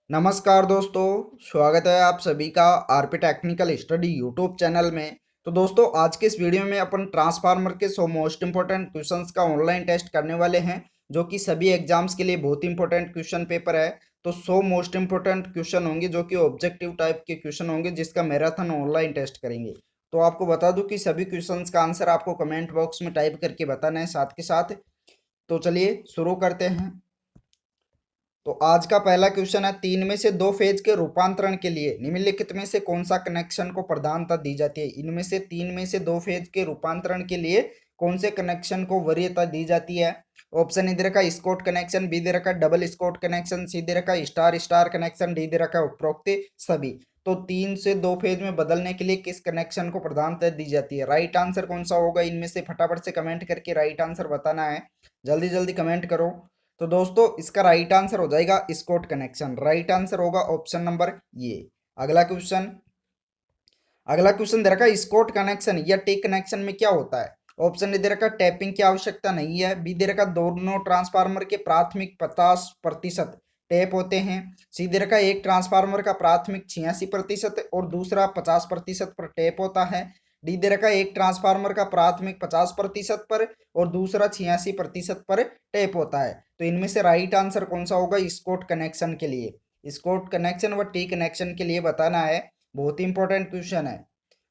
नमस्कार दोस्तों, स्वागत है आप सभी का RP technical study YouTube channel में। तो दोस्तों, आज के इस वीडियो में अपन ट्रांसफार्मर के 100 मोस्ट इंपॉर्टेंट क्वेश्चंस का ऑनलाइन टेस्ट करने वाले हैं, जो कि सभी एग्जाम्स के लिए बहुत इंपॉर्टेंट क्वेश्चन पेपर है। तो 100 मोस्ट इंपॉर्टेंट क्वेश्चन होंगे जो कि ऑब्जेक्टिव टाइप के क्वेश्चन होंगे, जिसका मैराथन ऑनलाइन टेस्ट करेंगे। तो आपको बता दूं कि सभी क्वेश्चन का आंसर आपको कमेंट बॉक्स में टाइप करके बताना है साथ के साथ। तो चलिए शुरू करते हैं। तो आज का पहला क्वेश्चन है, तीन में से दो फेज के रूपांतरण के लिए निम्नलिखित में से कौन सा कनेक्शन को प्रधानता दी जाती है। इनमें से तीन में से दो फेज के रूपांतरण के लिए कौन से कनेक्शन को वरीयता दी जाती है। ऑप्शन ए दे रखा स्कॉट कनेक्शन, बी दे रखा डबल स्कॉट कनेक्शन, सी दे रखा स्टार स्टार कनेक्शन, डी दे रखा उपरोक्त सभी। तो तीन से दो फेज में बदलने के लिए किस कनेक्शन को प्रधानता दी जाती है। राइट आंसर कौन सा होगा, इनमें से फटाफट से कमेंट करके राइट आंसर बताना है। जल्दी जल्दी कमेंट करो। तो दोस्तों, इसका राइट आंसर हो जाएगा स्कॉट कनेक्शन। राइट आंसर होगा ऑप्शन नंबर ये। अगला क्वेश्चन अगला क्वेश्चन दे रखा है, स्कॉट कनेक्शन या टी कनेक्शन में क्या होता है। ऑप्शन ए दे रखा टैपिंग की आवश्यकता नहीं है, बी दे रखा दोनों ट्रांसफार्मर के प्राथमिक 50% टैप होते हैं, सी दे रखा एक ट्रांसफार्मर का प्राथमिक 86% और दूसरा 50% पर टैप होता है, डी दे रखा एक ट्रांसफार्मर का प्राथमिक 50% पर और दूसरा 86% पर टैप होता है। तो इनमें से राइट आंसर कौन सा होगा स्कॉट कनेक्शन के लिए। स्कॉट कनेक्शन व टी कनेक्शन के लिए बताना है, बहुत ही इंपॉर्टेंट क्वेश्चन है।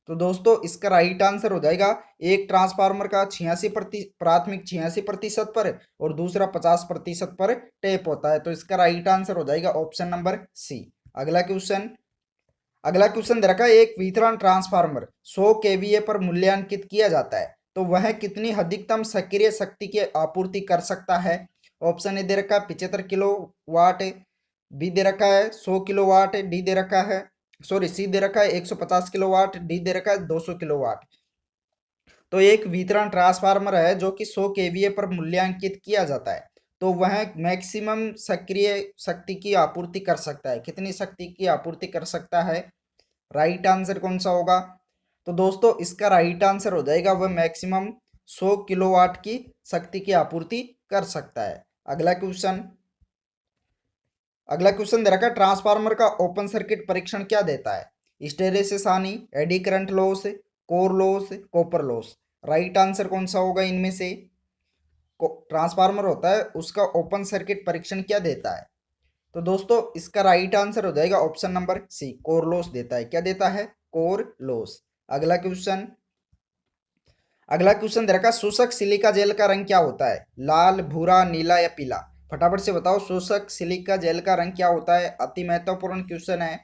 तो दोस्तों, इसका राइट आंसर हो जाएगा एक ट्रांसफार्मर का 86 प्राथमिक 86% पर और दूसरा 50% पर टैप होता है। तो इसका राइट आंसर हो जाएगा ऑप्शन नंबर सी। अगला क्वेश्चन अगला क्वेश्चन दे रखा है, एक वितरण ट्रांसफार्मर 100 केवीए पर मूल्यांकित किया जाता है, तो वह कितनी अधिकतम सक्रिय शक्ति की आपूर्ति कर सकता है। ऑप्शन ए दे रखा है 75 किलो वाट, बी दे रखा है 100 किलो वाट, डी दे रखा है सॉरी सी दे रखा है 150 किलो वाट, डी दे रखा है 200 किलो वाट। तो एक वितरण ट्रांसफार्मर है जो कि 100 केवीए पर मूल्यांकित किया जाता है, तो वह मैक्सिमम सक्रिय शक्ति की आपूर्ति कर सकता है। कितनी शक्ति की आपूर्ति कर सकता है, राइट आंसर कौन सा होगा। तो दोस्तों, इसका राइट आंसर हो जाएगा वह मैक्सिमम 100 किलोवाट की शक्ति की आपूर्ति कर सकता है। अगला क्वेश्चन दे रखा है, ट्रांसफार्मर का ओपन सर्किट परीक्षण क्या देता है। हिस्टैरिसीस हानि, eddy current loss, core loss, copper loss. Right answer कौन सा होगा इनमें से। ट्रांसफार्मर होता है उसका ओपन सर्किट परीक्षण क्या देता है। तो दोस्तों, इसका राइट आंसर हो जाएगा option number C, core loss देता है। क्या देता है, कोर लॉस। अगला क्वेश्चन अगला क्वेश्चन दे रखा, शोषक सिलिका जेल का रंग क्या होता है। लाल, भूरा, नीला या पीला। फटाफट से बताओ, शोषक सिलिका जेल का रंग क्या होता है। अति महत्वपूर्ण क्वेश्चन है।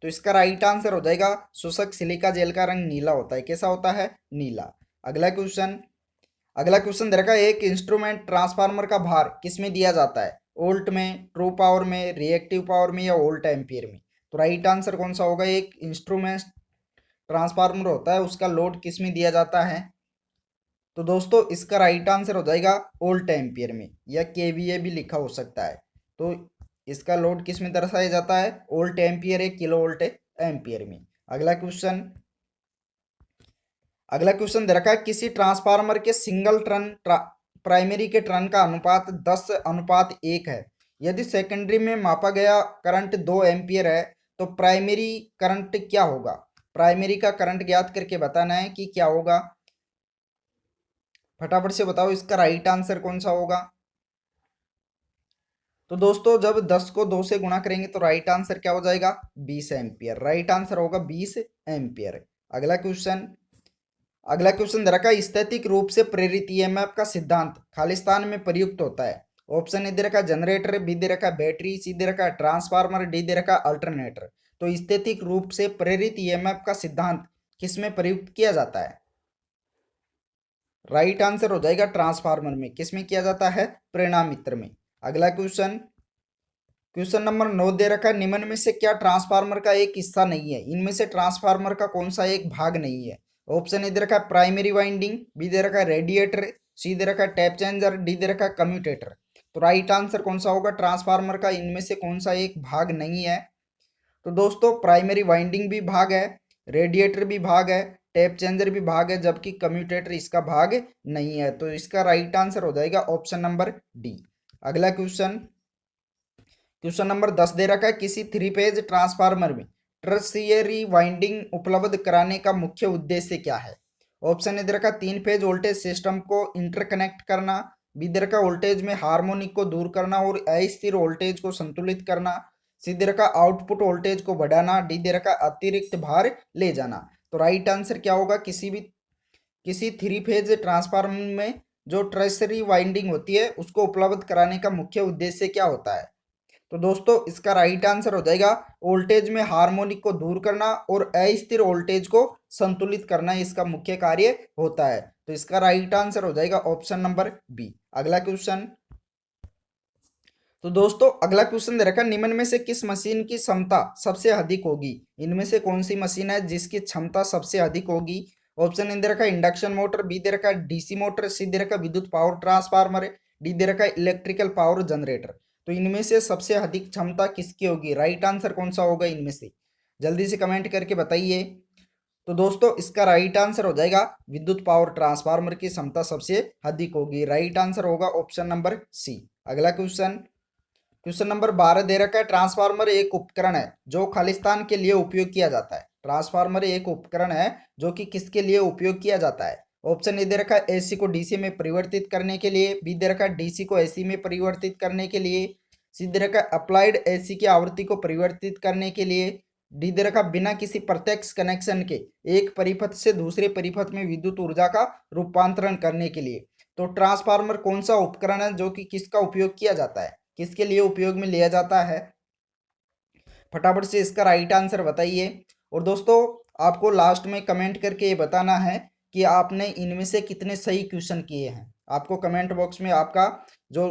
तो इसका राइट आंसर हो जाएगा शोषक सिलिका जेल का रंग नीला होता है। कैसा होता है, नीला। अगला क्वेश्चन अगला क्वेश्चन दे रखा है, एक इंस्ट्रूमेंट ट्रांसफार्मर का भार किस में दिया जाता है। वोल्ट में, ट्रू पावर में, रिएक्टिव पावर में या वोल्ट एम्पियर में। तो राइट आंसर कौन सा होगा, एक इंस्ट्रूमेंट ट्रांसफार्मर होता है उसका लोड किस में दिया जाता है। तो दोस्तों, इसका राइट आंसर हो जाएगा वोल्ट एम्पियर में, या केवीए भी लिखा हो सकता है। तो इसका लोड किस में दर्शाया जाता है, वोल्ट एम्पियर है, किलो वोल्ट एम्पियर में। अगला क्वेश्चन अगला क्वेश्चन दे रखा है, किसी ट्रांसफार्मर के सिंगल टर्न प्राइमरी के टर्न का अनुपात 10:1 है। यदि सेकेंडरी में मापा गया करंट 2 एम्पियर है, तो प्राइमरी करंट क्या होगा। प्राइमरी का करंट ज्ञात करके बताना है कि क्या होगा। फटाफट से बताओ, इसका राइट आंसर कौन सा होगा। तो दोस्तों, जब 10 को 2 से गुणा करेंगे तो राइट आंसर क्या हो जाएगा, 20 एम्पियर। राइट आंसर होगा 20 एम्पियर। अगला क्वेश्चन दे रखा है, स्थैतिक रूप से प्रेरित ईएमएफ का सिद्धांत खालिस्तान में प्रयुक्त होता है। ऑप्शन ए दे रखा जनरेटर, बी दे रखा बैटरी, सी दे रखा ट्रांसफार्मर, डी दे रखा अल्टरनेटर। तो स्थैतिक रूप से प्रेरित ईएमएफ का सिद्धांत किस में प्रयुक्त किया जाता है। राइट आंसर हो जाएगा ट्रांसफार्मर में। किस में किया जाता है, प्रेरणा मित्र में। अगला क्वेश्चन नंबर 9 दे रखा है, निम्न में से क्या ट्रांसफार्मर का एक हिस्सा नहीं है। इनमें से ट्रांसफार्मर का कौन सा एक भाग नहीं है। ऑप्शन ए दे रखा है प्राइमरी वाइंडिंग, बी दे रखा है रेडिएटर, सी दे रखा है टैप चेंजर, डी दे रखा है कम्यूटेटर। तो राइट आंसर कौन सा होगा, ट्रांसफार्मर का इनमें से कौन सा एक भाग नहीं है। तो दोस्तों, प्राइमरी वाइंडिंग भी भाग है, रेडिएटर भी भाग है, टैप चेंजर भी भाग है, जबकि कम्यूटेटर इसका भाग नहीं है। तो इसका राइट आंसर हो जाएगा ऑप्शन नंबर डी। अगला क्वेश्चन नंबर 10 दे रखा है, किसी थ्री फेज ट्रांसफार्मर में टर्शियरी वाइंडिंग उपलब्ध कराने का मुख्य उद्देश्य क्या है। ऑप्शन ए दे रखा, तीन फेज वोल्टेज सिस्टम को इंटरकनेक्ट करना, बी दे रखा, वोल्टेज में हार्मोनिक को दूर करना और अस्थिर वोल्टेज को संतुलित करना, सी दे रखा, आउटपुट वोल्टेज को बढ़ाना, डी दे रखा, अतिरिक्त भार ले जाना। तो राइट आंसर क्या होगा, किसी थ्री फेज ट्रांसफार्मर में जो टर्शियरी वाइंडिंग होती है उसको उपलब्ध कराने का मुख्य उद्देश्य क्या होता है। तो दोस्तों इसका राइट आंसर हो जाएगा वोल्टेज में हार्मोनिक को दूर करना और अस्थिर वोल्टेज को संतुलित करना इसका मुख्य कार्य होता है। तो इसका राइट आंसर हो जाएगा ऑप्शन नंबर बी। अगला क्वेश्चन, तो दोस्तों अगला क्वेश्चन दे रखा, निम्न में से किस मशीन की क्षमता सबसे अधिक होगी। इनमें से कौन सी मशीन है जिसकी क्षमता सबसे अधिक होगी। ऑप्शन ए दे रखा, इंडक्शन मोटर, बी दे रखा, डीसी मोटर, सी दे रखा, विद्युत पावर ट्रांसफार्मर, डी दे रखा, इलेक्ट्रिकल पावर जनरेटर। तो इनमें से सबसे अधिक क्षमता किसकी होगी, राइट आंसर कौन सा होगा इनमें से, जल्दी से कमेंट करके बताइए। तो दोस्तों इसका राइट आंसर हो जाएगा विद्युत पावर ट्रांसफार्मर की क्षमता सबसे अधिक होगी। राइट आंसर होगा ऑप्शन नंबर सी। अगला क्वेश्चन, क्वेश्चन नंबर 12 दे रखा है, ट्रांसफार्मर एक उपकरण है जो खालिस्तान के लिए उपयोग किया जाता है। ट्रांसफार्मर एक उपकरण है जो कि किसके लिए उपयोग किया जाता है। ऑप्शन ए दे रखा है, एसी को डीसी में परिवर्तित करने के लिए, बी दे रखा है, डीसी को एसी में परिवर्तित करने के लिए, सी दे रखा है, अप्लाइड एसी की आवृत्ति को परिवर्तित करने के लिए, डी दे रखा, बिना किसी प्रत्यक्ष कनेक्शन के एक परिपथ से दूसरे परिपथ में विद्युत ऊर्जा का रूपांतरण करने के लिए। तो ट्रांसफार्मर कौन सा उपकरण है जो कि किसका उपयोग किया जाता है, किसके लिए उपयोग में लिया जाता है, फटाफट से इसका राइट आंसर बताइए। और दोस्तों आपको लास्ट में कमेंट करके ये बताना है कि आपने इनमें से कितने सही क्वेश्चन किए हैं। आपको कमेंट बॉक्स में आपका जो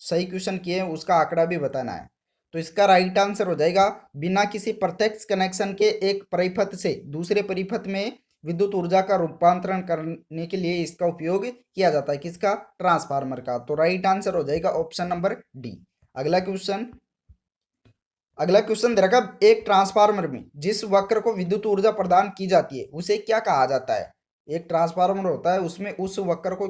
सही क्वेश्चन किए हैं उसका आंकड़ा भी बताना है। तो इसका राइट आंसर हो जाएगा, बिना किसी प्रत्यक्ष कनेक्शन के एक परिपथ से दूसरे परिपथ में विद्युत ऊर्जा का रूपांतरण करने के लिए इसका उपयोग किया जाता है, किसका, ट्रांसफार्मर का। तो राइट आंसर हो जाएगा ऑप्शन नंबर डी। अगला क्वेश्चन, अगला क्वेश्चन दे रखा, एक ट्रांसफार्मर में जिस वक्र को विद्युत ऊर्जा प्रदान की जाती है उसे क्या कहा जाता है। एक ट्रांसफार्मर होता है उसमें उस वक्र को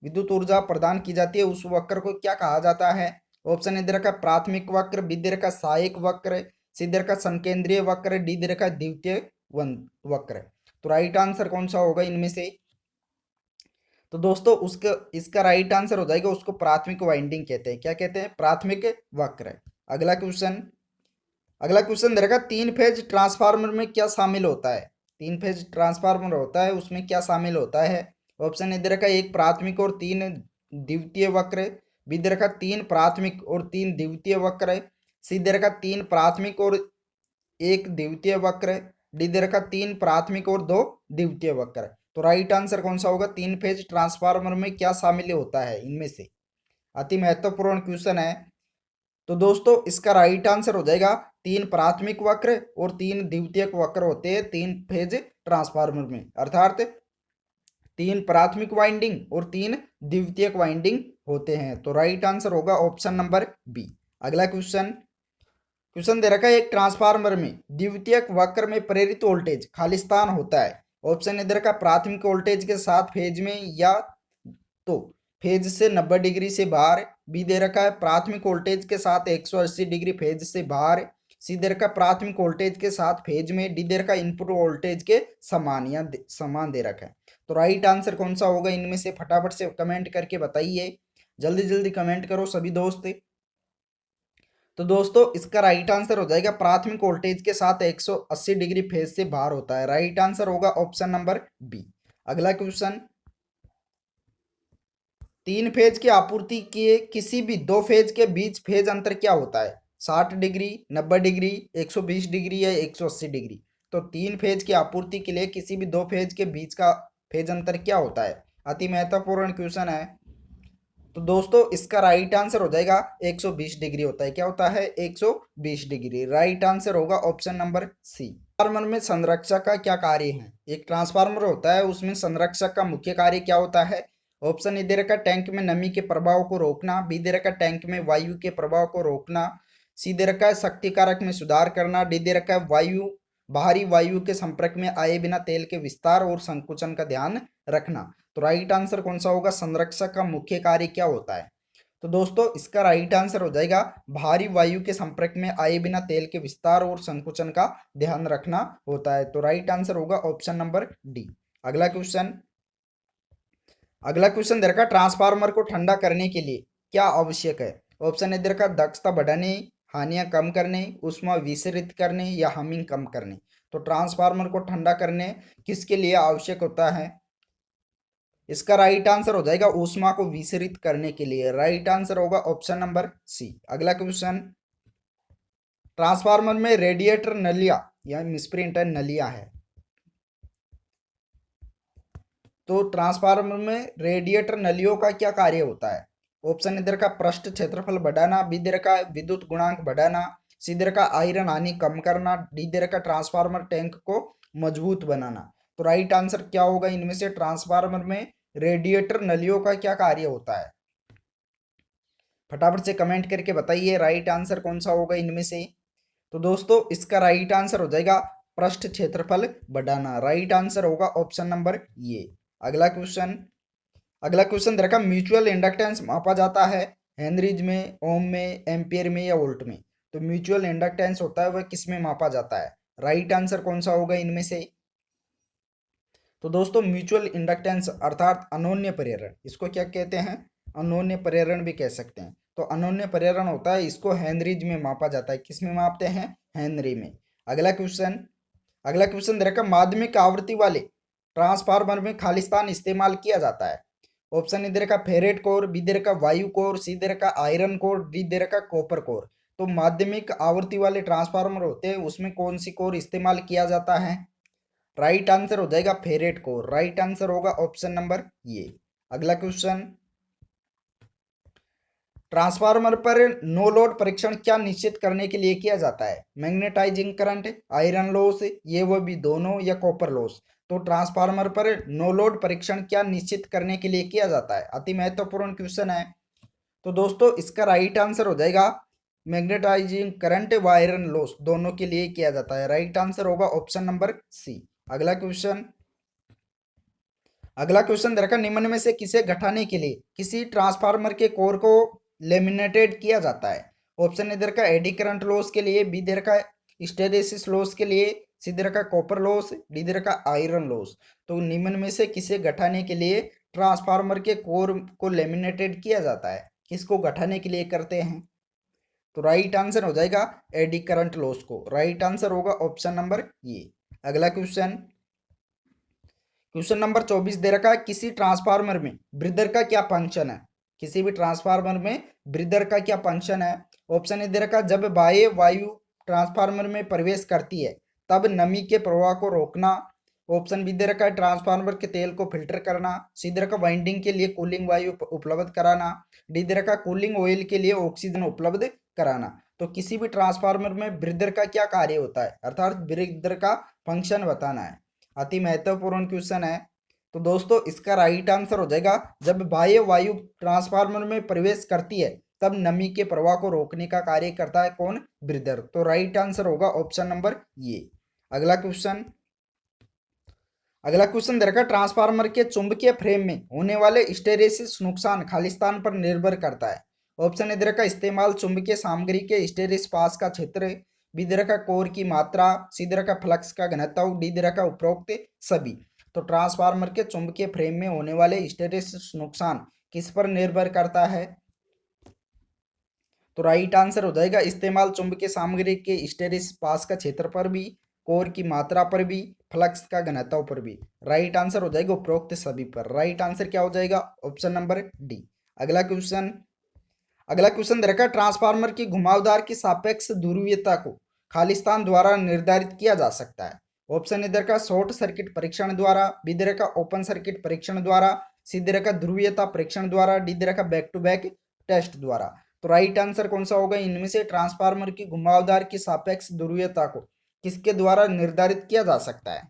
विद्युत ऊर्जा प्रदान की जाती है, उस वक्र को क्या कहा जाता है। ऑप्शन ए दे रखा, प्राथमिक वक्र, बी दे रखा, सहायक वक्र, सी दे रखा, संकेंद्रीय वक्र, डी दे रखा, द्वितीय वक्र। तो राइट आंसर कौन सा होगा इनमें से। तो दोस्तों उसका इसका राइट आंसर हो जाएगा, उसको प्राथमिक वाइंडिंग कहते हैं। क्या कहते हैं, प्राथमिक वक्र। अगला क्वेश्चन, अगला क्वेश्चन दे रखा, तीन फेज ट्रांसफार्मर में क्या शामिल होता है। तीन फेज ट्रांसफार्मर होता है उसमें क्या शामिल होता है। ऑप्शन ए दे रखा, एक प्राथमिक और तीन द्वितीय वक्र, बी दे रखा, तीन प्राथमिक और तीन द्वितीय वक्र, सी दे रखा, तीन प्राथमिक और एक द्वितीय वक्र, डी दे रखा, तीन प्राथमिक और दो द्वितीय वक्र। तो राइट आंसर कौन सा होगा, तीन फेज ट्रांसफार्मर में क्या शामिल होता है इनमें से, अति महत्वपूर्ण क्वेश्चन है। तो दोस्तों इसका राइट आंसर हो जाएगा, तीन प्राथमिक वक्र और तीन द्वितीयक वक्र होते हैं तीन फेज ट्रांसफार्मर में, अर्थात तीन प्राथमिक वाइंडिंग और तीन द्वितीयक वाइंडिंग होते हैं। तो राइट आंसर होगा ऑप्शन नंबर बी। अगला क्वेश्चन, क्वेश्चन दे रखा है, एक ट्रांसफार्मर में द्वितीयक वक्र में प्रेरित वोल्टेज खालिस्तान होता है। ऑप्शन ए दे रखा, प्राथमिक वोल्टेज के साथ फेज में या तो फेज से 90 डिग्री से बाहर, बी दे रखा है प्राथमिक वोल्टेज के साथ 180 डिग्री फेज से बाहर, सी दे रखा प्राथमिक वोल्टेज के साथ फेज में, डी दे रखा इनपुट वोल्टेज के समान या समान दे रखा है। तो राइट आंसर कौन सा होगा इनमें से, फटाफट से कमेंट करके बताइए, जल्दी जल्दी कमेंट करो सभी दोस्त। तो दोस्तों इसका राइट आंसर हो जाएगा, प्राथमिक वोल्टेज के साथ 180 डिग्री फेज से बाहर होता है। राइट आंसर होगा ऑप्शन नंबर बी। अगला क्वेश्चन, तीन फेज की आपूर्ति किए किसी भी दो फेज के बीच फेज अंतर क्या होता है, 60 डिग्री, 90 डिग्री, 120 डिग्री या 180 डिग्री। तो तीन फेज की आपूर्ति के लिए किसी भी दो फेज के बीच का फेज अंतर क्या होता है, अति महत्वपूर्ण क्वेश्चन है। तो दोस्तों इसका राइट आंसर हो जाएगा 120 डिग्री होता है। क्या होता है, 120 डिग्री। राइट आंसर होगा ऑप्शन नंबर सी। ट्रांसफार्मर में संरक्षक का क्या कार्य है। एक ट्रांसफार्मर होता है उसमें संरक्षक का मुख्य कार्य क्या होता है। ऑप्शन ए दे रखा, टैंक में नमी के प्रभाव को रोकना, बी दे रखा, टैंक में वायु के प्रभाव को रोकना, सी दे रखा है शक्ति कारक में सुधार करना, डी दे रखा है वायु बाहरी वायु के संपर्क में आए बिना तेल के विस्तार और संकुचन का ध्यान रखना। तो राइट आंसर कौन सा होगा, संरक्षक का मुख्य कार्य क्या होता है। तो दोस्तों इसका राइट आंसर हो जाएगा भारी वायु के संपर्क में आए बिना तेल के विस्तार और संकुचन का ध्यान रखना होता है। तो राइट आंसर होगा ऑप्शन नंबर डी। अगला क्वेश्चन, अगला क्वेश्चन दे रखा ट्रांसफार्मर को ठंडा करने के लिए क्या आवश्यक है। ऑप्शन ए दे रखा दक्षता बढ़ाने, हानियां कम करने, ऊष्मा विसरित करने या हमिंग कम करने। तो ट्रांसफार्मर को ठंडा करने किसके लिए आवश्यक होता है। इसका राइट आंसर हो जाएगा ऊष्मा को विसरित करने के लिए। राइट आंसर होगा ऑप्शन नंबर सी। अगला क्वेश्चन, ट्रांसफार्मर में रेडिएटर नलिया या मिसप्रिंट है नलिया है। तो ट्रांसफार्मर में रेडिएटर नलियों का क्या कार्य होता है। ऑप्शन इधर का पृष्ठ क्षेत्रफल बढ़ाना, बी इधर का विद्युत गुणांक बढ़ाना, सी इधर का आयरन हानि कम करना, डी इधर का ट्रांसफार्मर टैंक को मजबूत बनाना। तो राइट आंसर क्या होगा इनमें से, ट्रांसफार्मर में रेडिएटर नलियों का क्या कार्य होता है। फटाफट से कमेंट करके बताइए राइट आंसर कौन सा होगा इनमें से। तो दोस्तों इसका राइट आंसर हो जाएगा पृष्ठ क्षेत्रफल बढ़ाना। राइट आंसर होगा ऑप्शन नंबर ये। अगला क्वेश्चन, अगला क्वेश्चन देखा म्यूचुअल इंडक्टेंस मापा जाता है हेनरीज में, ओम में, एम्पियर में या वोल्ट में। तो म्यूचुअल इंडक्टेंस होता है वह किस में मापा जाता है। राइट आंसर कौन सा होगा इनमें से। तो दोस्तों म्यूचुअल इंडक्टेंस अर्थात अनोन्य प्रेरण, इसको क्या कहते हैं, अनोन्य प्रेरण भी कह सकते हैं। तो अनोन्य प्रेरण होता है, इसको हेनरीज में मापा जाता है। किस में मापते हैं, हेनरी में। अगला क्वेश्चन, अगला क्वेश्चन देखा माध्यमिक आवृत्ति वाले ट्रांसफार्मर में खालिस्तान इस्तेमाल किया जाता है। ऑप्शन इधर का फेरेट कोर, बी इधर का वायु कोर, सी इधर का आयरन कोर, डी इधर का कॉपर कोर। तो माध्यमिक आवृत्ति वाले ट्रांसफार्मर होते हैं उसमें कौन सी कोर इस्तेमाल किया जाता है। राइट आंसर हो जाएगा फेरेट कोर। राइट आंसर होगा ऑप्शन नंबर ये। अगला क्वेश्चन, ट्रांसफार्मर पर नो लोड परीक्षण क्या निश्चित करने के लिए किया जाता है। मैग्नेटाइजिंग करंट, आयरन लॉस, ये वो भी दोनों, या कॉपर लॉस। तो ट्रांसफार्मर पर नो लोड परीक्षण क्या निश्चित करने के लिए किया जाता है, अति महत्वपूर्ण क्वेश्चन है। तो दोस्तों इसका राइट आंसर हो जाएगा मैग्नेटाइजिंग करंट व आयरन लॉस दोनों के लिए किया जाता है। राइट आंसर होगा ऑप्शन नंबर सी। अगला क्वेश्चन, अगला क्वेश्चन देखा निम्न में से किसे घटाने के लिए किसी ट्रांसफार्मर के कोर को लेमिनेटेड किया जाता है। ऑप्शन इधर का एडी करंट लॉस के लिए, बी इधर का हिस्टैरिसीस लॉस के लिए, सी इधर का कॉपर लॉस, डी इधर का आयरन लॉस। तो निम्न में से किसे घटाने के लिए ट्रांसफार्मर के कोर को लेमिनेटेड किया जाता है, किसको घटाने के लिए करते हैं। तो राइट आंसर हो जाएगा एडी करंट लॉस को। राइट आंसर होगा ऑप्शन नंबर ये। अगला क्वेश्चन, क्वेश्चन नंबर 24 दे रखा है किसी ट्रांसफार्मर में ब्रीदर का क्या फंक्शन है। किसी भी ट्रांसफार्मर में ब्रीदर का क्या फंक्शन है। ऑप्शन ए दे रखा जब बाह्य वायु ट्रांसफार्मर में प्रवेश करती है तब नमी के प्रवाह को रोकना। ऑप्शन बी दे रखा है ट्रांसफार्मर के तेल को फिल्टर करना। सी दे रखा वाइंडिंग के लिए कूलिंग वायु उपलब्ध कराना। डी दे रखा कूलिंग ऑयल के लिए ऑक्सीजन उपलब्ध कराना। तो किसी भी ट्रांसफार्मर में ब्रीदर का क्या कार्य होता है, अर्थात ब्रीदर का फंक्शन बताना है। अति महत्वपूर्ण क्वेश्चन है। तो दोस्तों इसका राइट आंसर हो जाएगा जब बाह्य वायु ट्रांसफार्मर में प्रवेश करती है तब नमी के प्रवाह को रोकने का कार्य करता है कौन, ब्रीदर। तो राइट आंसर होगा ऑप्शन नंबर ये। अगला क्वेश्चन, अगला क्वेश्चन दे रखा ट्रांसफार्मर के चुंबकीय फ्रेम में होने वाले हिस्टैरिसीस नुकसान खालिस्तान पर निर्भर करता है। ऑप्शन इधर का इस्तेमाल चुंबकीय सामग्री के हिस्टैरिस पास का क्षेत्र, बी इधर का कोर की मात्रा, सी इधर का फ्लक्स का घनत्व, डी इधर का उपरोक्त सभी। तो ट्रांसफार्मर के चुंबकीय फ्रेम में होने वाले हिस्टैरिसीस नुकसान किस पर निर्भर करता है। तो राइट आंसर हो जाएगा इस्तेमाल चुंबकीय सामग्री के हिस्टैरिस पास का क्षेत्र पर भी, कोर की मात्रा पर भी, फ्लक्स का घनत्व पर भी। राइट आंसर हो जाएगा उपरोक्त सभी पर। राइट आंसर क्या हो जाएगा, ऑप्शन नंबर डी। अगला क्वेश्चन, अगला क्वेश्चन दे रखा है ट्रांसफार्मर की घुमावदार की सापेक्ष ध्रुवीयता को खालिस्तान द्वारा निर्धारित किया जा सकता है। ऑप्शन इधर का शॉर्ट सर्किट परीक्षण द्वारा, बी इधर का ओपन सर्किट परीक्षण द्वारा, सी इधर का ध्रुवीयता परीक्षण द्वारा, डी इधर का बैक टू बैक टेस्ट द्वारा। तो राइट आंसर कौन सा होगा इनमें से, ट्रांसफार्मर की घुमावदार की सापेक्ष ध्रुवीयता को किसके द्वारा निर्धारित किया जा सकता है।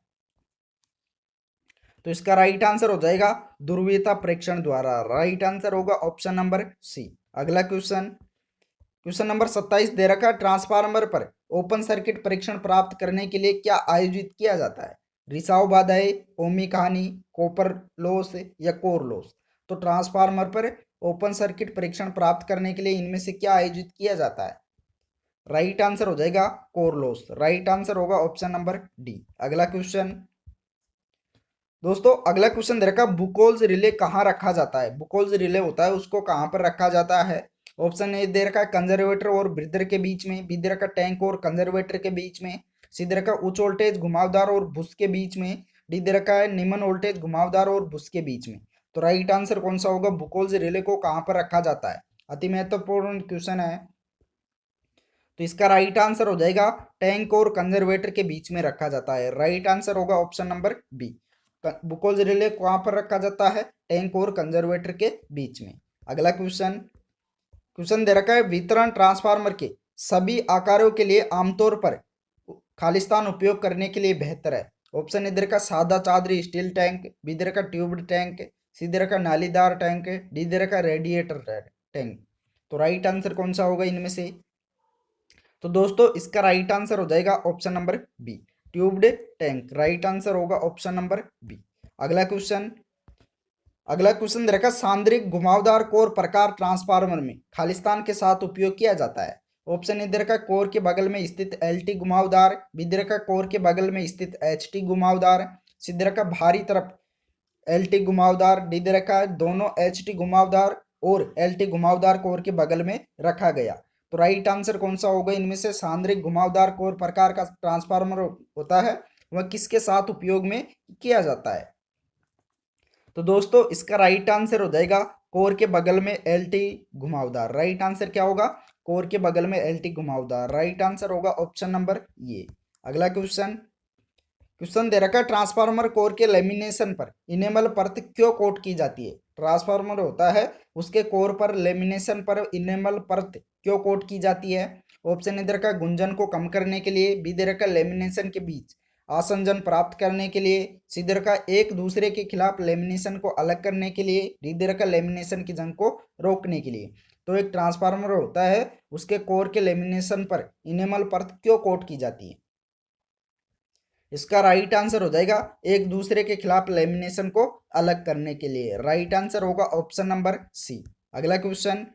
तो इसका राइट आंसर हो जाएगा ध्रुवीयता परीक्षण द्वारा। राइट आंसर होगा ऑप्शन नंबर सी। अगला क्वेश्चन, क्वेश्चन नंबर 27 दे रखा है ट्रांसफार्मर पर ओपन सर्किट परीक्षण प्राप्त करने के लिए क्या आयोजित किया जाता है। रिसाव बाधाएं, ओमिक हानि, कॉपर लॉस या कोर लॉस। तो ट्रांसफार्मर पर ओपन सर्किट परीक्षण प्राप्त करने के लिए इनमें से क्या आयोजित किया जाता है? राइट आंसर हो जाएगा कोर लॉस। राइट आंसर होगा ऑप्शन नंबर डी। अगला क्वेश्चन दोस्तों, अगला क्वेश्चन दे रखा, बुकोल्स रिले कहाँ रखा जाता है? बुकोल्स रिले होता है उसको कहाँ पर रखा जाता है? ऑप्शन ए दे रखा है कंजर्वेटर और ब्रीदर के बीच में, बी दे रखा टैंक और कंजर्वेटर के बीच में, सी दे रखा उच्च वोल्टेज घुमावदार और बुश के बीच में, डी दे रखा है निम्न वोल्टेज घुमावदार और बुश के बीच में। तो राइट आंसर कौन सा होगा? बुकोल्स रिले को कहाँ पर रखा जाता है? अति महत्वपूर्ण क्वेश्चन है। तो इसका राइट आंसर हो जाएगा टैंक और कंजर्वेटर के बीच में रखा जाता है। राइट आंसर होगा option number B. Buchholz relay कहाँ पर रखा जाता है? टैंक और कंजर्वेटर के बीच में। अगला क्वेश्चन क्वेश्चन दे रखा है, वितरण ट्रांसफार्मर के सभी आकारों के लिए आमतौर पर खालिस्तान उपयोग करने के लिए बेहतर है। ऑप्शन ए दे रखा सादा चादरी स्टील टैंक, बी दे रखा ट्यूब्ड टैंक, सी दे रखा नालीदार टैंक, डी दे रखा रेडिएटर टैंक। तो राइट आंसर कौन सा होगा इनमें से? तो दोस्तों इसका राइट आंसर हो जाएगा option number B, tubed tank. Right answer होगा ऑप्शन नंबर बी। अगला क्वेश्चन रखा, सांद्रिक घुमावदार कोर प्रकार ट्रांसफार्मर में खालिस्तान के साथ उपयोग किया जाता है। ऑप्शन ए दे रखा कोर के बगल में स्थित एलटी घुमावदार, बी दे रखा कोर के बगल में स्थित एचटी घुमावदार, सी दे रखा भारी तरफ एलटी घुमावदार, डी दे रखा है दोनों एचटी घुमावदार और एलटी घुमावदार कोर के बगल में रखा गया। तो राइट आंसर कौन सा होगा इनमें से? सांद्रिक घुमावदार कोर प्रकार का ट्रांसफार्मर होता है वह किसके साथ उपयोग में किया जाता है? तो दोस्तों इसका राइट आंसर हो जाएगा कोर के बगल में एलटी घुमावदार। राइट आंसर क्या होगा? कोर के बगल में एलटी घुमावदार। राइट आंसर होगा ऑप्शन नंबर ये। अगला क्वेश्चन दे रखा, ट्रांसफार्मर कोर के लेमिनेशन पर इनेमल परत क्यों कोट की जाती है? ट्रांसफार्मर होता है उसके कोर पर लेमिनेशन पर इनेमल परत क्यों कोट की जाती है? ऑप्शन ए दे रखा गुंजन को कम करने के लिए, बी दे रखा लेमिनेशन के बीच आसंजन प्राप्त करने के लिए, सी दे रखा एक दूसरे के खिलाफ लेमिनेशन को अलग करने के लिए, डी दे रखा लेमिनेशन की जंग को रोकने के लिए। तो एक ट्रांसफार्मर होता है उसके कोर के लेमिनेशन पर इनेमल परत क्यों कोट की जाती है? इसका राइट आंसर हो जाएगा एक दूसरे के खिलाफ लेमिनेशन को अलग करने के लिए। राइट आंसर होगा ऑप्शन नंबर सी। अगला क्वेश्चन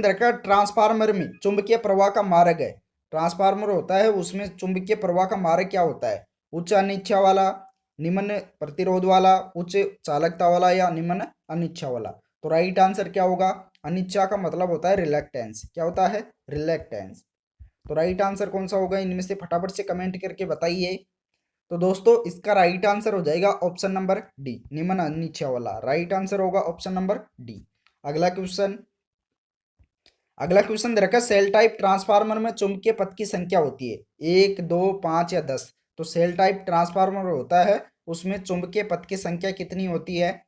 देखा, ट्रांसफार्मर में चुंबकीय प्रवाह का मार्ग है। ट्रांसफार्मर होता है उसमें चुंबकीय प्रवाह का मार्ग क्या होता है? उच्च अनिच्छा वाला, निम्न प्रतिरोध वाला, उच्च चालकता वाला या निम्न अनिच्छा वाला। तो राइट आंसर क्या होगा? अनिच्छा का मतलब होता है रिलैक्टेंस। क्या होता है? रिलैक्टेंस। तो राइट आंसर कौन सा होगा इनमें से? फटाफट से कमेंट करके बताइए। तो दोस्तों इसका राइट आंसर हो जाएगा ऑप्शन नंबर डी, निम्न अनिच्छा वाला। राइट आंसर होगा ऑप्शन नंबर डी। अगला क्वेश्चन दे रखा है, सेल टाइप ट्रांसफार्मर में चुंबकीय पथ की संख्या होती है 1, 2, 5 या 10। तो सेल टाइप ट्रांसफार्मर होता है उसमें चुंबकीय पथ की संख्या कितनी होती है?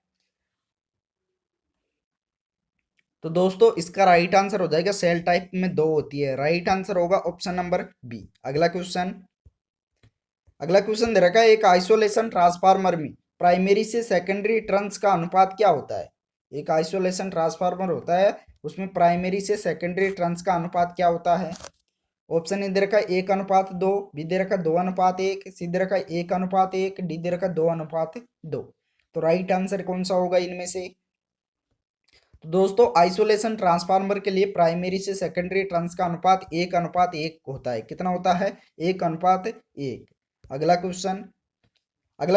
तो दोस्तों इसका राइट आंसर हो जाएगा सेल टाइप में 2 होती है। राइट आंसर होगा ऑप्शन नंबर बी। अगला क्वेश्चन दे रखा है, एक आइसोलेशन ट्रांसफार्मर में प्राइमरी से सेकेंडरी टर्न्स का अनुपात क्या होता है? एक आइसोलेशन ट्रांसफार्मर होता है उसमें प्राइमरी से सेकेंडरी टर्न्स का अनुपात क्या होता है? ऑप्शन ए दे रखा 1:2, बी दे रखा 2:1, सी दे रखा 1:1, डी दे रखा 2:2। तो राइट आंसर कौन सा होगा इनमें से? तो दोस्तों आइसोलेशन ट्रांसफार्मर के लिए प्राइमरी से सेकेंडरी टर्न्स का अनुपात 1:1 होता है। कितना होता है? 1:1। अगला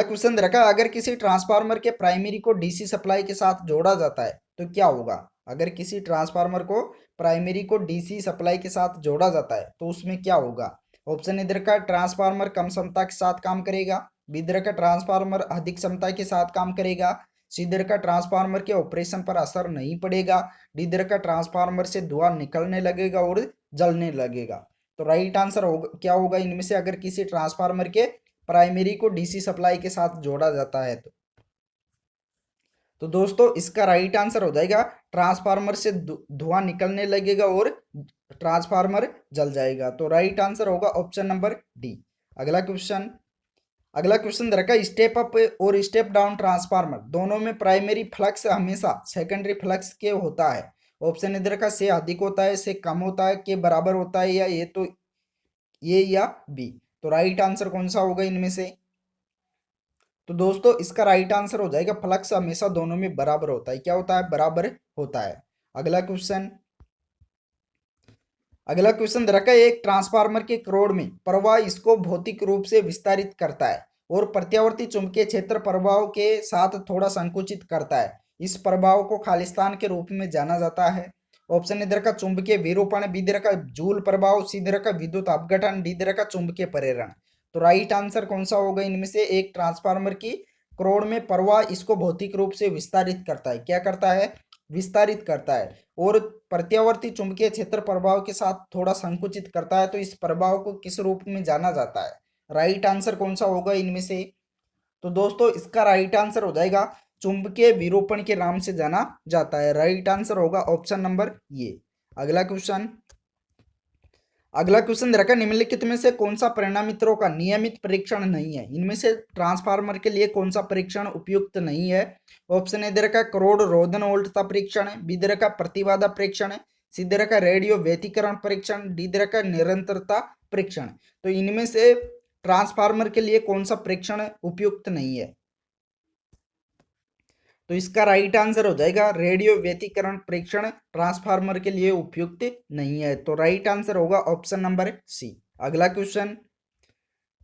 क्वेश्चन रखा, अगर किसी ट्रांसफार्मर के प्राइमरी को डीसी सप्लाई के साथ जोड़ा जाता है तो क्या होगा? अगर किसी ट्रांसफार्मर को प्राइमरी को डीसी सप्लाई के साथ जोड़ा जाता है तो उसमें क्या होगा? ऑप्शन इधर का ट्रांसफार्मर कम क्षमता के साथ काम करेगा, बी इधर का ट्रांसफार्मर अधिक क्षमता के साथ काम करेगा, सी इधर का ट्रांसफार्मर के ऑपरेशन पर असर नहीं पड़ेगा, डी इधर का ट्रांसफार्मर से धुआं निकलने लगेगा और जलने लगेगा। तो राइट आंसर होगा क्या होगा इनमें से अगर किसी ट्रांसफार्मर के प्राइमरी को डीसी सप्लाई के साथ जोड़ा जाता है तो दोस्तों इसका राइट आंसर हो जाएगा ट्रांसफार्मर से धुआं निकलने लगेगा और ट्रांसफार्मर जल जाएगा। तो राइट आंसर होगा ऑप्शन नंबर डी। अगला क्वेश्चन रखा, स्टेप अप और स्टेप डाउन ट्रांसफार्मर दोनों में प्राइमरी फ्लक्स हमेशा सेकेंडरी फ्लक्स के होता है। ऑप्शन इधर का से अधिक होता है, से कम होता है, के बराबर होता है, या ये या बी। तो राइट आंसर कौन सा होगा इनमें से? तो दोस्तों इसका राइट आंसर हो जाएगा फ्लक्स हमेशा दोनों में बराबर होता है। क्या होता है? बराबर होता है। अगला क्वेश्चन, अगला क्वेश्चन दे रखा है एक ट्रांसफार्मर के करोड़ में प्रवाह इसको भौतिक रूप से विस्तारित करता है और प्रत्यावर्ती चुंबकीय क्षेत्र प्रभाव के साथ थोड़ा संकुचित करता है। इस प्रभाव को खालिस्तान के रूप में जाना जाता है। ऑप्शन इधर का चुंबकीय विरूपण, बी इधर का जूल प्रभाव, सी इधर का विद्युत अपघटन, डी इधर का चुंबकीय प्रेरण। तो राइट आंसर कौन सा होगा इनमें से? एक ट्रांसफार्मर की करोड़ में प्रवाह इसको भौतिक रूप से विस्तारित करता है। क्या करता है? विस्तारित करता है और प्रत्यावर्ती चुंबकीय क्षेत्र प्रभाव के साथ थोड़ा संकुचित करता है। तो इस प्रभाव को किस रूप में जाना जाता है? राइट आंसर कौन सा होगा इनमें से? तो दोस्तों इसका राइट आंसर हो जाएगा चुंबकीय विरूपण के नाम से जाना जाता है। राइट आंसर होगा ऑप्शन नंबर ये। अगला क्वेश्चन, अगला क्वेश्चन दे रखा है निम्नलिखित में से कौन सा परिणामित्रों का नियमित परीक्षण नहीं है? इनमें से ट्रांसफार्मर के लिए कौन सा परीक्षण उपयुक्त नहीं है? ऑप्शन ए दे रखा है करोड़ रोधन वोल्टता परीक्षण, बी दे रखा है प्रतिबाधा परीक्षण, सी दे रखा है रेडियो व्यतिकरण परीक्षण, डी दे रखा है निरंतरता परीक्षण। तो इनमें से ट्रांसफार्मर के लिए कौन सा परीक्षण उपयुक्त नहीं है? तो इसका राइट आंसर हो जाएगा रेडियो व्यतिकरण परीक्षण ट्रांसफार्मर के लिए उपयुक्त नहीं है। तो राइट आंसर होगा ऑप्शन नंबर सी। अगला क्वेश्चन,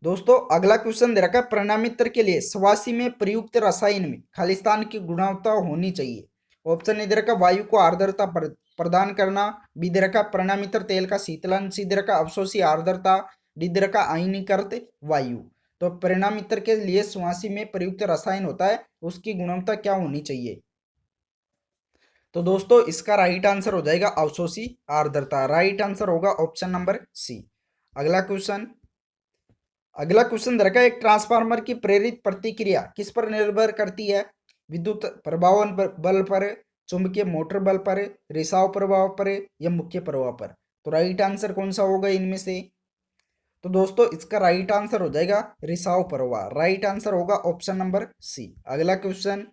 दोस्तों अगला क्वेश्चन दे रखा है परिणामित्र के लिए स्वासी में प्रयुक्त रसायन में खालिस्तान की गुणवत्ता होनी चाहिए। ऑप्शन ए दे रखा वायु को आर्द्रता प्रदान करना, बी दे रखा परिणामित्र तेल का शीतलन, सी दे रखा अवशोषी आर्द्रता, डी दे रखा आयनीकृत वायु। तो परिणामित्र के लिए स्वासी में प्रयुक्त रसायन होता है उसकी गुणवत्ता क्या होनी चाहिए? तो दोस्तों इसका राइट आंसर हो जाएगा अवशोषी आर्द्रता। राइट आंसर होगा ऑप्शन नंबर सी। अगला क्वेश्चन, अगला क्वेश्चन दे रखा है एक ट्रांसफार्मर की प्रेरित प्रतिक्रिया किस पर निर्भर करती है? विद्युत प्रभावन बल पर, चुंबकीय मोटर बल पर, रिसाव प्रभाव पर या मुख्य प्रभाव पर। तो राइट आंसर कौन सा होगा इनमें से? तो दोस्तों इसका राइट आंसर हो जाएगा रिसाव प्रभाव। राइट आंसर होगा ऑप्शन नंबर सी। अगला क्वेश्चन,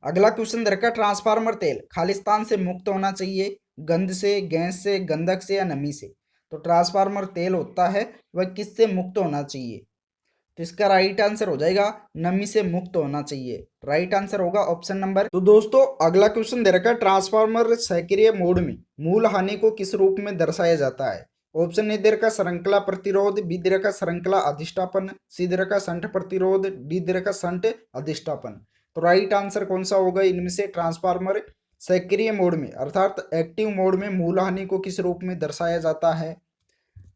अगला क्वेश्चन दे रखा है ट्रांसफार्मर तेल खालिस्तान से मुक्त होना चाहिए, गंध से, गैस से, गंधक से या नमी से। तो ट्रांसफार्मर तेल होता है वह किससे मुक्त होना चाहिए? तो इसका राइट आंसर हो जाएगा नमी से मुक्त होना चाहिए। राइट आंसर होगा ऑप्शन नंबर। तो दोस्तों अगला क्वेश्चन दे रखा है ट्रांसफार्मर सक्रिय मोड में मूल हानि को किस रूप में दर्शाया जाता है? ऑप्शन ए दे रखा श्रृंखला प्रतिरोध, बी दे रखा श्रृंखला अधिष्ठापन, सी दे रखा संठ प्रतिरोध, डी दे रखा संठ अधिष्ठापन। तो राइट आंसर कौन सा होगा इनमें से? ट्रांसफार्मर सक्रिय मोड में अर्थात एक्टिव मोड में मूल हानि को किस रूप में दर्शाया जाता है?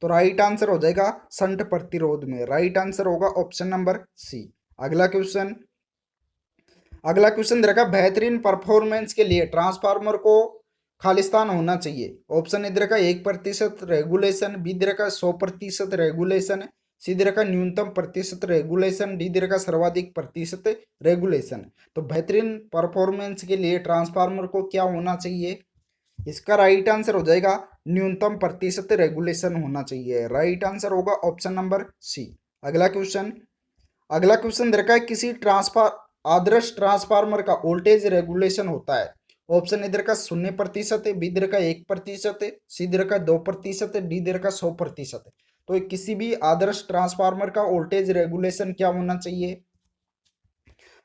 तो राइट आंसर हो जाएगा संठ प्रतिरोध में। राइट आंसर होगा ऑप्शन नंबर सी। अगला क्वेश्चन, अगला क्वेश्चन दे रखा बेहतरीन परफॉर्मेंस के लिए ट्रांसफार्मर को खालिस्तान होना चाहिए। ऑप्शन ए दे रखा 1% रेगुलेशन, बी दे रखा 100% रेगुलेशन, सी दे रखा न्यूनतम प्रतिशत रेगुलेशन, डी दे रखा सर्वाधिक प्रतिशत रेगुलेशन। तो बेहतरीन परफॉर्मेंस के लिए ट्रांसफार्मर को क्या होना चाहिए? इसका राइट आंसर हो जाएगा न्यूनतम प्रतिशत रेगुलेशन होना चाहिए। राइट आंसर होगा ऑप्शन नंबर सी। अगला क्वेश्चन, अगला क्वेश्चन दे रखा है किसी आदर्श ट्रांसफार्मर का वोल्टेज रेगुलेशन होता है। ऑप्शन इधर का 0%, बी इधर का 1%, सी इधर का 2%, डी इधर का 100%। तो किसी भी आदर्श ट्रांसफार्मर का वोल्टेज रेगुलेशन क्या होना चाहिए?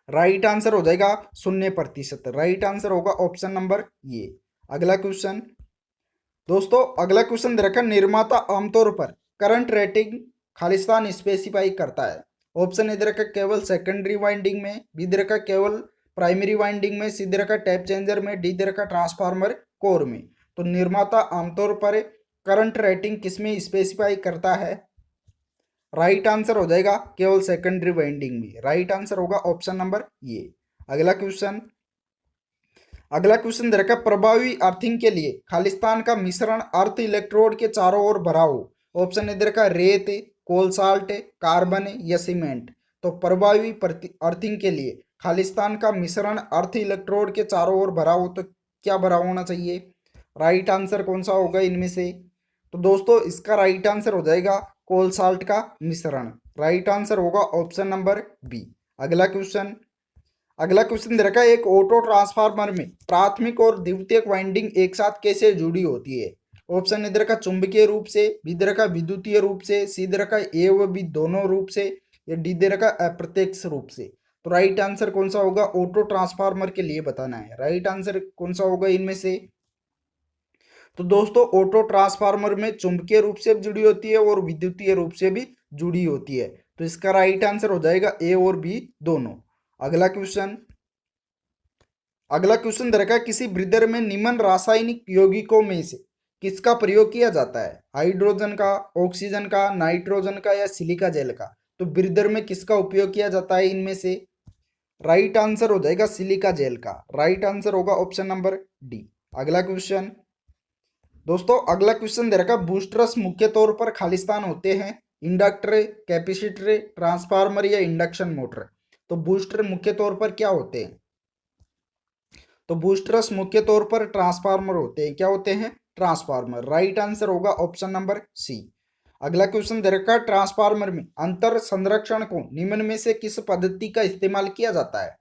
राइट आंसर हो जाएगा 0%। राइट आंसर होगा ऑप्शन नंबर ये। अगला क्वेश्चन, दोस्तों अगला क्वेश्चन दे रखा निर्माता आमतौर पर करंट रेटिंग खालिस्तान स्पेसिफाई करता है। ऑप्शन इधर का केवल सेकेंडरी वाइंडिंग में, बी इधर का केवल प्राइमरी वाइंडिंग में, सी इधर का टैप चेंजर में, डी इधर का ट्रांसफार्मर कोर में। तो निर्माता आमतौर पर करंट रेटिंग किसमें स्पेसिफाई करता है? राइट आंसर हो जाएगा केवल सेकेंडरी वाइंडिंग में। राइट आंसर होगा ऑप्शन नंबर ये। अगला क्वेश्चन, अगला क्वेश्चन दे रखा है प्रभावी अर्थिंग के लिए खालिस्तान का मिश्रण अर्थ इलेक्ट्रोड के चारों ओर भरा हो। ऑप्शन इधर का रेत, कोल साल्ट, कार्बन या सीमेंट। तो प्रभावी अर्थिंग के लिए खालिस्तान का मिश्रण अर्थ इलेक्ट्रोड के चारों ओर भरा हो तो क्या भरा होना चाहिए? राइट आंसर कौन सा होगा इनमें से? तो दोस्तों इसका राइट आंसर हो जाएगा कोल साल्ट का मिश्रण। राइट आंसर होगा ऑप्शन नंबर बी। अगला क्वेश्चन, अगला क्वेश्चन दे रखा है एक ऑटो ट्रांसफार्मर में प्राथमिक और द्वितीयक वाइंडिंग एक साथ कैसे जुड़ी होती है? ऑप्शन इधर का चुंबकीय रूप से, बी इधर का विद्युतीय रूप से, सी इधर का ए व बी दोनों रूप से, या डी दे रखा अप्रत्यक्ष रूप से। तो राइट आंसर कौन सा होगा, ऑटो ट्रांसफार्मर के लिए बताना है। राइट आंसर कौन सा होगा इनमें से। तो दोस्तों ऑटो ट्रांसफार्मर में चुंबकीय रूप से भी जुड़ी होती है और विद्युतीय रूप से भी जुड़ी होती है। तो इसका राइट आंसर हो जाएगा ए और बी दोनों। अगला क्वेश्चन दे रखा है, किसी ब्रीदर में निम्न रासायनिक यौगिकों में से किसका प्रयोग किया जाता है, हाइड्रोजन का, ऑक्सीजन का, नाइट्रोजन का या सिलिका जेल का। तो ब्रीदर में किसका उपयोग किया जाता है इनमें से। राइट आंसर हो जाएगा सिलिका जेल का। राइट आंसर होगा ऑप्शन नंबर डी। अगला क्वेश्चन दोस्तों, अगला क्वेश्चन दे रखा, बूस्टर्स मुख्य तौर पर खालिस्तान होते हैं, इंडक्टर, कैपेसिटर, ट्रांसफार्मर या इंडक्शन मोटर। तो बूस्टर मुख्य तौर पर क्या होते हैं। तो बूस्टर्स मुख्य तौर पर ट्रांसफार्मर होते हैं। क्या होते हैं, ट्रांसफार्मर। राइट आंसर होगा ऑप्शन नंबर सी। अगला क्वेश्चन दे रखा है, ट्रांसफार्मर में अंतर संरक्षण को निम्न में से किस पद्धति का इस्तेमाल किया जाता है।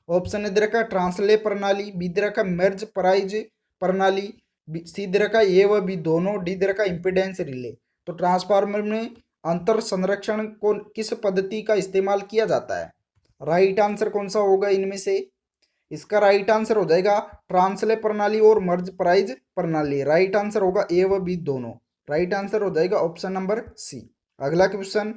ऑप्शन दे रखा ट्रांसले प्रणाली, बी दे रखा मेर्ज प्राइज प्रणाली, सी दे रखा ए व बी दोनों, डी दे रखा इंपेडेंस रिले। तो ट्रांसफार्मर में अंतर संरक्षण को किस पद्धति का इस्तेमाल किया जाता है। राइट आंसर कौन सा होगा इनमें से। इसका राइट आंसर हो जाएगा ट्रांसले प्रणाली और मर्ज प्राइज प्रणाली। राइट आंसर होगा ए व बी दोनों। राइट आंसर हो जाएगा ऑप्शन नंबर सी। अगला क्वेश्चन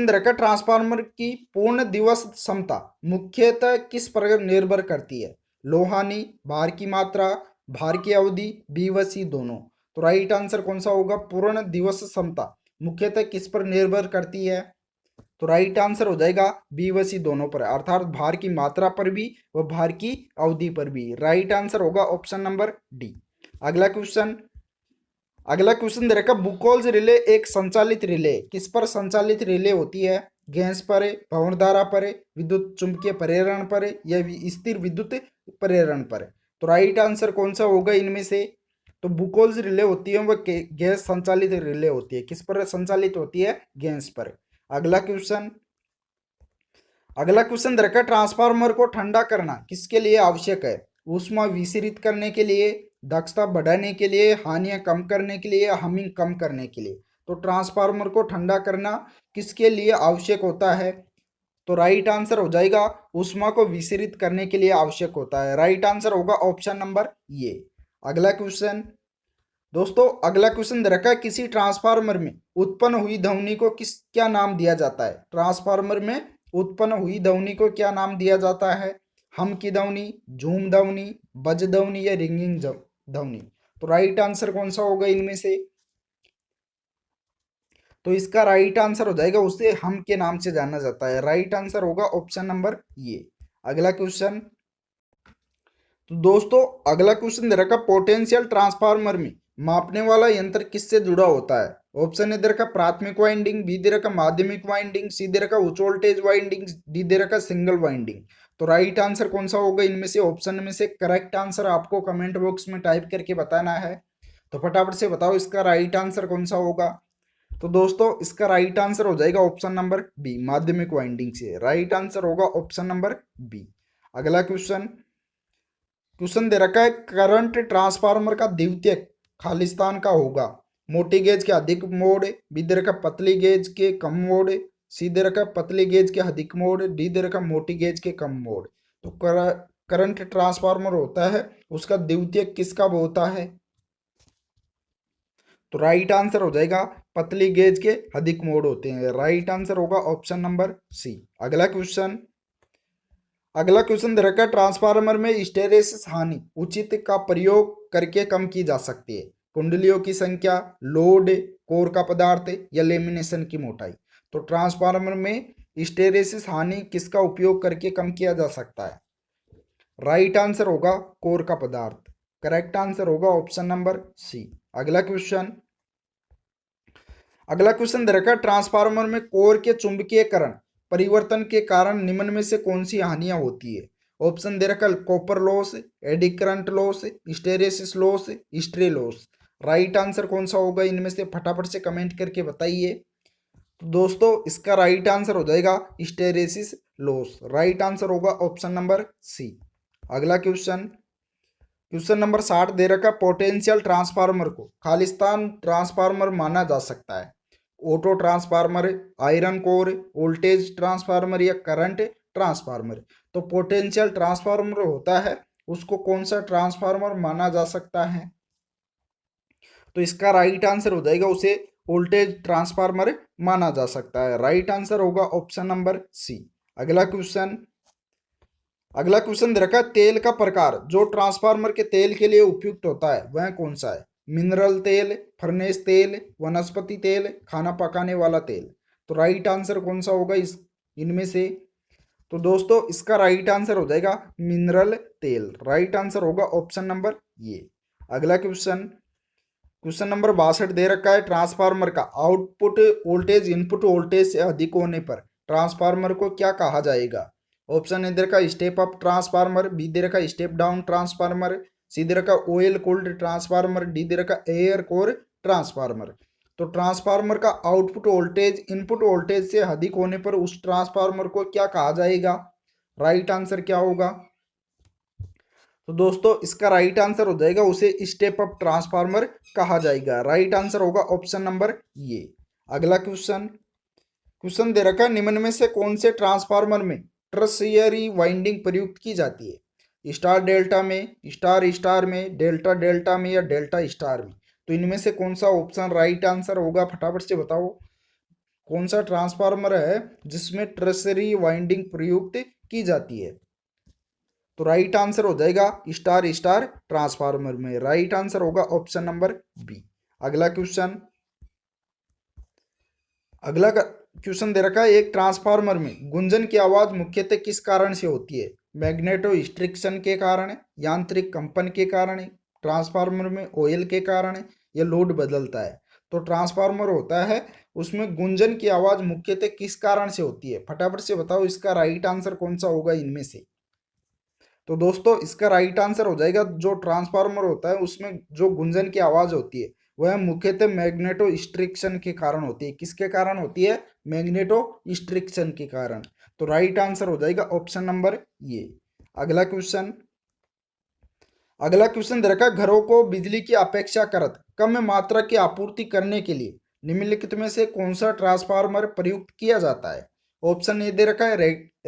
दे रखा, ट्रांसफार्मर की पूर्ण दिवस क्षमता मुख्यतः किस पर निर्भर करती है, लोहानी, भार की मात्रा, भार की अवधि, बी व सी दोनों। तो राइट आंसर कौन सा होगा, पूर्ण दिवस क्षमता मुख्यतः किस पर निर्भर करती है। तो राइट आंसर हो जाएगा बी व सी दोनों पर, अर्थात भार की मात्रा पर भी व भार की अवधि पर भी। राइट आंसर होगा ऑप्शन नंबर डी। अगला क्वेश्चन दे रखा, बुकोल्स रिले एक संचालित रिले किस पर संचालित रिले होती है, गैस पर, भंवर धारा पर, विद्युत चुंबकीय प्रेरण पर या स्थिर विद्युत प्रेरण पर। तो राइट आंसर कौन सा होगा इनमें से। तो बुकोल्स रिले होती है वह गैस संचालित रिले होती है। किस पर संचालित होती है, गैस पर। अगला क्वेश्चन दे रखा, ट्रांसफार्मर को ठंडा करना किसके लिए आवश्यक है, ऊष्मा विसरित करने के लिए, दक्षता बढ़ाने के लिए, हानियां कम करने के लिए, हमिंग कम करने के लिए। तो ट्रांसफार्मर को ठंडा करना किसके लिए आवश्यक होता है। तो राइट आंसर हो जाएगा ऊष्मा को विसरित करने के लिए आवश्यक होता है। राइट आंसर होगा ऑप्शन नंबर ये। अगला क्वेश्चन दोस्तों, अगला क्वेश्चन दे रखा है, किसी ट्रांसफार्मर में उत्पन्न हुई ध्वनि को क्या नाम दिया जाता है। ट्रांसफार्मर में उत्पन्न हुई ध्वनि को क्या नाम दिया जाता है, हम की ध्वनि, झूम ध्वनि, बज ध्वनि या रिंगिंग ध्वनि। तो राइट आंसर कौन सा होगा इनमें से। तो इसका राइट आंसर हो जाएगा, उसे हम के नाम से जाना जाता है। राइट आंसर होगा ऑप्शन नंबर ये। अगला क्वेश्चन तो दोस्तों, अगला क्वेश्चन दे रखा, पोटेंशियल ट्रांसफार्मर में मापने वाला यंत्र किससे जुड़ा होता है। ऑप्शन ए दे रखा प्राथमिक वाइंडिंग, बी दे रखा माध्यमिक वाइंडिंग, सी दे रखा उच्च वोल्टेज वाइंडिंग, डी दे रखा सिंगल वाइंडिंग। तो राइट आंसर कौन सा होगा इनमें से। ऑप्शन में से करेक्ट आंसर आपको कमेंट बॉक्स में टाइप करके बताना है। तो फटाफट से बताओ इसका राइट आंसर कौन सा होगा। तो दोस्तों इसका राइट आंसर हो जाएगा ऑप्शन नंबर बी, माध्यमिक वाइंडिंग से। राइट आंसर होगा ऑप्शन नंबर बी। अगला क्वेश्चन दे रखा है, करंट ट्रांसफार्मर का द्वितीयक खालिस्तान का होगा, मोटी गेज के अधिक मोड, बी दे रखा पतली गेज के कम मोड, सी दे रखा पतली गेज के अधिक मोड, डी दे रखा मोटी गेज के कम मोड। तो करंट ट्रांसफार्मर होता है उसका द्वितीयक किसका होता है। तो राइट आंसर हो जाएगा पतली गेज के अधिक मोड होते हैं। राइट आंसर होगा ऑप्शन नंबर सी। अगला क्वेश्चन दे रखा है, ट्रांसफार्मर में हिस्टैरिसीस हानि उचित का प्रयोग करके कम की जा सकती है, कुंडलियों की संख्या, लोड, कोर का पदार्थ या लेमिनेशन की मोटाई। तो ट्रांसफार्मर में हिस्टैरिसीस हानि किसका उपयोग करके कम किया जा सकता है। राइट आंसर होगा कोर का पदार्थ। करेक्ट आंसर होगा ऑप्शन नंबर सी। अगला क्वेश्चन दे रखा है, ट्रांसफार्मर में कोर के चुंबकीयकरण परिवर्तन के कारण निम्न में से कौन सी हानियां होती है। ऑप्शन दे रखा copper loss, eddy current loss, hysteresis loss, history loss. Right answer कौन सा होगा इनमें से, फटाफट से कमेंट करके बताइए। तो दोस्तों इसका राइट आंसर हो जाएगा हिस्टैरिसीस लॉस। राइट आंसर होगा ऑप्शन नंबर सी। अगला क्वेश्चन नंबर 60 दे रखा, पोटेंशियल ट्रांसफार्मर को खालिस्तान ट्रांसफार्मर माना जा सकता है। Auto transformer, iron core, voltage transformer या करंट ट्रांसफार्मर। तो पोटेंशियल ट्रांसफार्मर होता है उसको कौन सा ट्रांसफार्मर माना जा सकता है? तो इसका राइट आंसर हो जाएगा उसे वोल्टेज ट्रांसफार्मर माना जा सकता है। राइट आंसर होगा ऑप्शन नंबर सी। अगला क्वेश्चन दे रखा है, तेल का प्रकार जो ट्रांसफार्मर के तेल के लिए उपयुक्त होता है वह कौन सा है? मिनरल तेल, फर्नेस तेल, वनस्पति तेल, खाना पकाने वाला तेल। तो राइट आंसर कौन सा होगा इस इनमें से? तो दोस्तों इसका राइट आंसर हो जाएगा मिनरल तेल। राइट आंसर होगा ऑप्शन नंबर ये। अगला क्वेश्चन नंबर 62 दे रखा है, ट्रांसफार्मर का आउटपुट वोल्टेज इनपुट वोल्टेज से अधिक होने पर ट्रांसफार्मर को क्या कहा जाएगा? ऑप्शन ए दे रखा स्टेप अप ट्रांसफार्मर, बी दे रखा स्टेप डाउन ट्रांसफार्मर, सी दे रखा ऑयल कूल्ड ट्रांसफार्मर, डी दे रखा एयर कोर ट्रांसफार्मर। तो ट्रांसफार्मर का आउटपुट वोल्टेज इनपुट वोल्टेज से अधिक होने पर उस ट्रांसफार्मर को क्या कहा जाएगा? राइट आंसर क्या होगा? तो दोस्तों इसका राइट आंसर हो जाएगा उसे स्टेप अप ट्रांसफार्मर कहा जाएगा। राइट आंसर होगा ऑप्शन नंबर ये। अगला क्वेश्चन दे रखा है, निम्न में से कौन से ट्रांसफार्मर में टर्शियरी वाइंडिंग प्रयुक्त की जाती है? स्टार डेल्टा में, स्टार स्टार में, डेल्टा डेल्टा में या डेल्टा स्टार में। तो इनमें से कौन सा ऑप्शन राइट आंसर होगा? फटाफट से बताओ कौन सा ट्रांसफार्मर है जिसमें टर्शियरी वाइंडिंग प्रयुक्त की जाती है? तो राइट आंसर हो जाएगा स्टार स्टार ट्रांसफार्मर में। राइट आंसर होगा ऑप्शन नंबर बी। अगला क्वेश्चन दे रखा है, एक ट्रांसफार्मर में गुंजन की आवाज मुख्यतः किस कारण से होती है? मैग्नेटो स्ट्रिक्शन के कारण, यांत्रिक कंपन के कारण, ट्रांसफार्मर में ऑयल के कारण या लोड बदलता है। तो ट्रांसफार्मर होता है उसमें गुंजन की आवाज मुख्यतः किस कारण से होती है? फटाफट से बताओ इसका राइट आंसर कौन सा होगा इनमें से? तो दोस्तों इसका राइट आंसर हो जाएगा जो ट्रांसफार्मर होता है उसमें जो गुंजन की आवाज होती है वह मुख्यतः मैग्नेटो स्ट्रिक्शन के कारण होती है। किसके कारण होती है? मैग्नेटो स्ट्रिक्शन के कारण। तो राइट आंसर हो जाएगा ऑप्शन नंबर ये। अगला क्वेश्चन दे रखा है, घरों को बिजली की अपेक्षाकृत कम मात्रा की आपूर्ति करने के लिए निम्नलिखित में से कौन सा ट्रांसफार्मर प्रयुक्त किया जाता है? ऑप्शन ए दे रखा है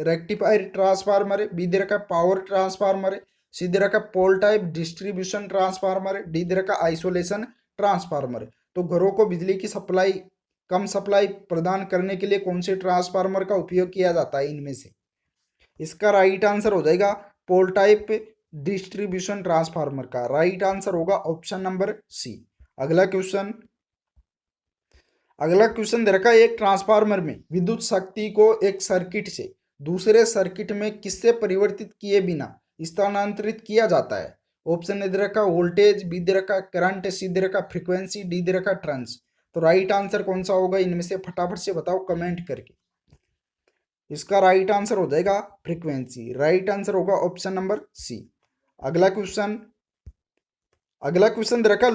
रेक्टिफायर ट्रांसफार्मर, बी दे रखा है पावर ट्रांसफार्मर, सी दे रखा है पोल टाइप डिस्ट्रीब्यूशन ट्रांसफार्मर, डी दे रखा आइसोलेशन ट्रांसफार्मर। तो घरों को बिजली की कम सप्लाई प्रदान करने के लिए कौन से ट्रांसफार्मर का उपयोग किया जाता है इनमें से? इसका राइट आंसर हो जाएगा पोल टाइप डिस्ट्रीब्यूशन ट्रांसफार्मर का। राइट आंसर होगा ऑप्शन नंबर सी। अगला क्वेश्चन दे रखा है, एक ट्रांसफार्मर में विद्युत शक्ति को एक सर्किट से दूसरे सर्किट में किससे परिवर्तित किए बिना स्थानांतरित किया जाता है? ऑप्शन ए दे रखा वोल्टेज, बी दे रखा करंट, सी दे रखा फ्रीक्वेंसी, डी दे रखा टर्न्स। तो राइट आंसर कौन सा होगा इनमें से? फटाफट से बताओ कमेंट करके। इसका राइट आंसर हो जाएगा फ्रीक्वेंसी। राइट आंसर होगा ऑप्शन नंबर सी। अगला क्वेश्चन दे रखा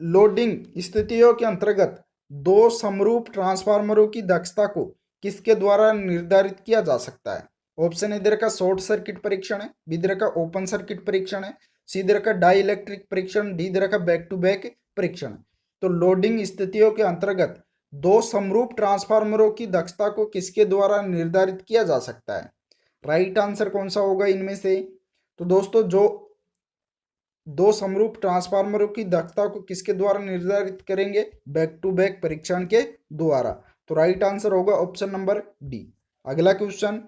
लोडिंग स्थितियों के अंतर्गत दो समरूप ट्रांसफार्मरों की दक्षता को किसके द्वारा निर्धारित किया जा सकता है? ऑप्शन ए दे रखा शॉर्ट सर्किट परीक्षण है, बी दे रखा ओपन सर्किट परीक्षण है, सी दे रखा डाई इलेक्ट्रिक परीक्षण, डी दे रखा बैक टू बैक परीक्षण। तो लोडिंग स्थितियों के अंतर्गत दो समरूप ट्रांसफार्मरों की दक्षता को किसके द्वारा निर्धारित किया जा सकता है? राइट आंसर कौन सा होगा इनमें से? तो दोस्तों जो दो समरूप ट्रांसफार्मरों की दक्षता को किसके द्वारा निर्धारित करेंगे? बैक टू बैक परीक्षण के द्वारा। तो राइट आंसर होगा ऑप्शन नंबर डी। अगला क्वेश्चन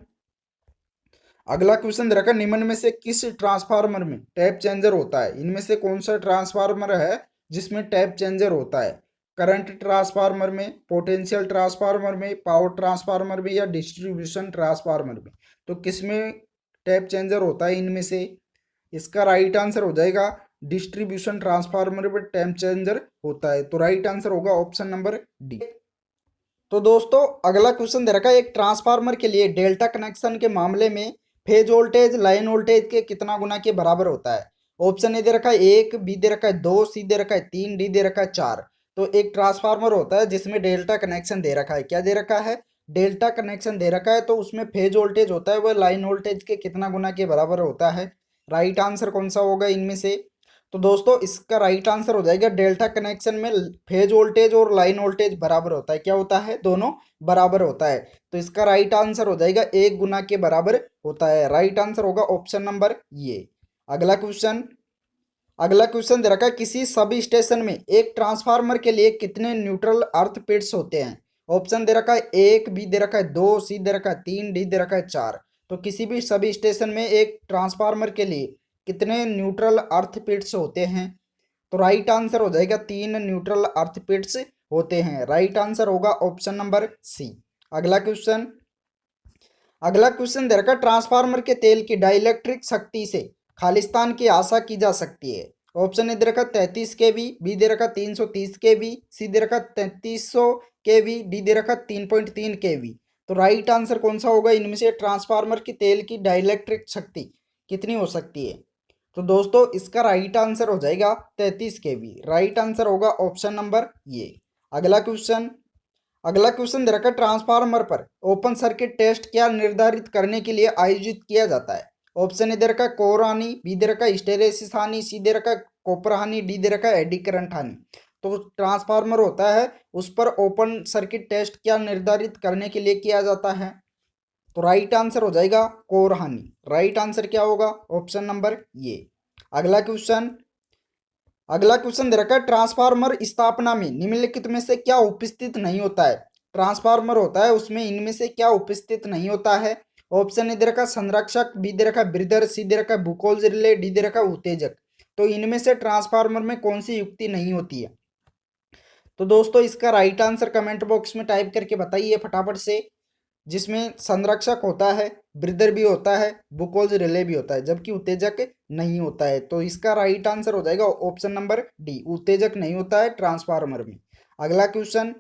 दे रखा, निम्न में से किस ट्रांसफार्मर में टैप चेंजर होता है? इनमें से कौन सा ट्रांसफार्मर है जिसमें टैप चेंजर होता है? करंट ट्रांसफार्मर में, पोटेंशियल ट्रांसफार्मर में, पावर ट्रांसफार्मर में या डिस्ट्रीब्यूशन ट्रांसफार्मर में। तो किसमें टैप चेंजर होता है इनमें से? इसका राइट आंसर हो जाएगा डिस्ट्रीब्यूशन ट्रांसफार्मर में टैप चेंजर होता है। तो राइट आंसर होगा ऑप्शन नंबर डी। तो दोस्तों अगला क्वेश्चन दे रखा है, एक ट्रांसफार्मर के लिए डेल्टा कनेक्शन के मामले में फेज वोल्टेज लाइन वोल्टेज के कितना गुना के बराबर होता है? ऑप्शन ए दे रखा है 1, बी दे रखा है 2, सी दे रखा है 3, डी दे रखा है 4। तो एक ट्रांसफार्मर होता है जिसमें डेल्टा कनेक्शन दे रखा है। क्या दे रखा है? डेल्टा कनेक्शन दे रखा है। तो उसमें फेज वोल्टेज होता है वह लाइन वोल्टेज के कितना गुना के बराबर होता है? राइट आंसर कौन सा होगा इनमें से? तो दोस्तों इसका राइट आंसर हो जाएगा डेल्टा कनेक्शन में फेज वोल्टेज और लाइन वोल्टेज बराबर होता है। क्या होता है? दोनों बराबर होता है। तो इसका राइट आंसर हो जाएगा 1 गुना के बराबर होता है। राइट आंसर होगा ऑप्शन नंबर ये। अगला क्वेश्चन, अगला क्वेश्चन दे रखा है किसी सब स्टेशन में एक ट्रांसफार्मर के लिए कितने न्यूट्रल अर्थ पिट्स होते हैं? ऑप्शन दे रखा है 1, बी दे रखा है 2, सी दे रखा है 3, डी दे रखा है 4। तो किसी भी सब स्टेशन में एक ट्रांसफार्मर के लिए कितने न्यूट्रल अर्थ पिट्स होते हैं? तो राइट आंसर हो जाएगा 3 न्यूट्रल अर्थ पिट्स होते हैं। राइट आंसर होगा ऑप्शन नंबर सी। अगला क्वेश्चन, अगला क्वेश्चन दे रखा ट्रांसफार्मर के तेल की डाइलेक्ट्रिक शक्ति से खालिस्तान की आशा की जा सकती है। ऑप्शन ए दे रखा 33 केवी, बी दे रखा 330 केवी, सी दे रखा 3300 केवी, डी दे रखा 3.3 केवी। तो राइट आंसर कौन सा होगा इनमें से? ट्रांसफार्मर की तेल की डाइलेक्ट्रिक शक्ति कितनी हो सकती है? तो दोस्तों इसका राइट आंसर हो जाएगा 33 केवी। राइट आंसर होगा ऑप्शन नंबर ये। अगला क्वेश्चन, अगला क्वेश्चन दे रखा है ट्रांसफार्मर पर ओपन सर्किट टेस्ट क्या निर्धारित करने के लिए आयोजित किया जाता है? ऑप्शन ए दे रखा है कोर हानि, बी दे रखा है हिस्टैरिसीस हानि, सी दे रखा है कॉपर हानि, डी दे रखा है एडी करंट हानि। तो ट्रांसफार्मर होता है उस पर ओपन सर्किट टेस्ट क्या निर्धारित करने के लिए किया जाता है? तो राइट आंसर हो जाएगा कोर हानि। राइट आंसर क्या होगा? ऑप्शन नंबर ये। अगला क्वेश्चन, अगला क्वेश्चन दे रखा है ट्रांसफार्मर स्थापना में निम्नलिखित में से क्या उपस्थित नहीं होता है? ट्रांसफार्मर होता है उसमें इनमें से क्या उपस्थित नहीं होता है? ऑप्शन ए दे रखा संरक्षक, बी दे रखा ब्रीदर, सी दे रखा ग्लूकोज रिले, डी दे रखा उत्तेजक। तो इनमें से ट्रांसफार्मर में कौन सी युक्ति नहीं होती है? तो दोस्तों इसका राइट आंसर कमेंट बॉक्स में टाइप करके बताइए फटाफट से। जिसमें संरक्षक होता है, ब्रीदर भी होता है, ग्लूकोज रिले भी होता है, जबकि उत्तेजक नहीं होता है। तो इसका राइट आंसर हो जाएगा ऑप्शन नंबर डी, उत्तेजक नहीं होता है ट्रांसफार्मर में। अगला क्वेश्चन,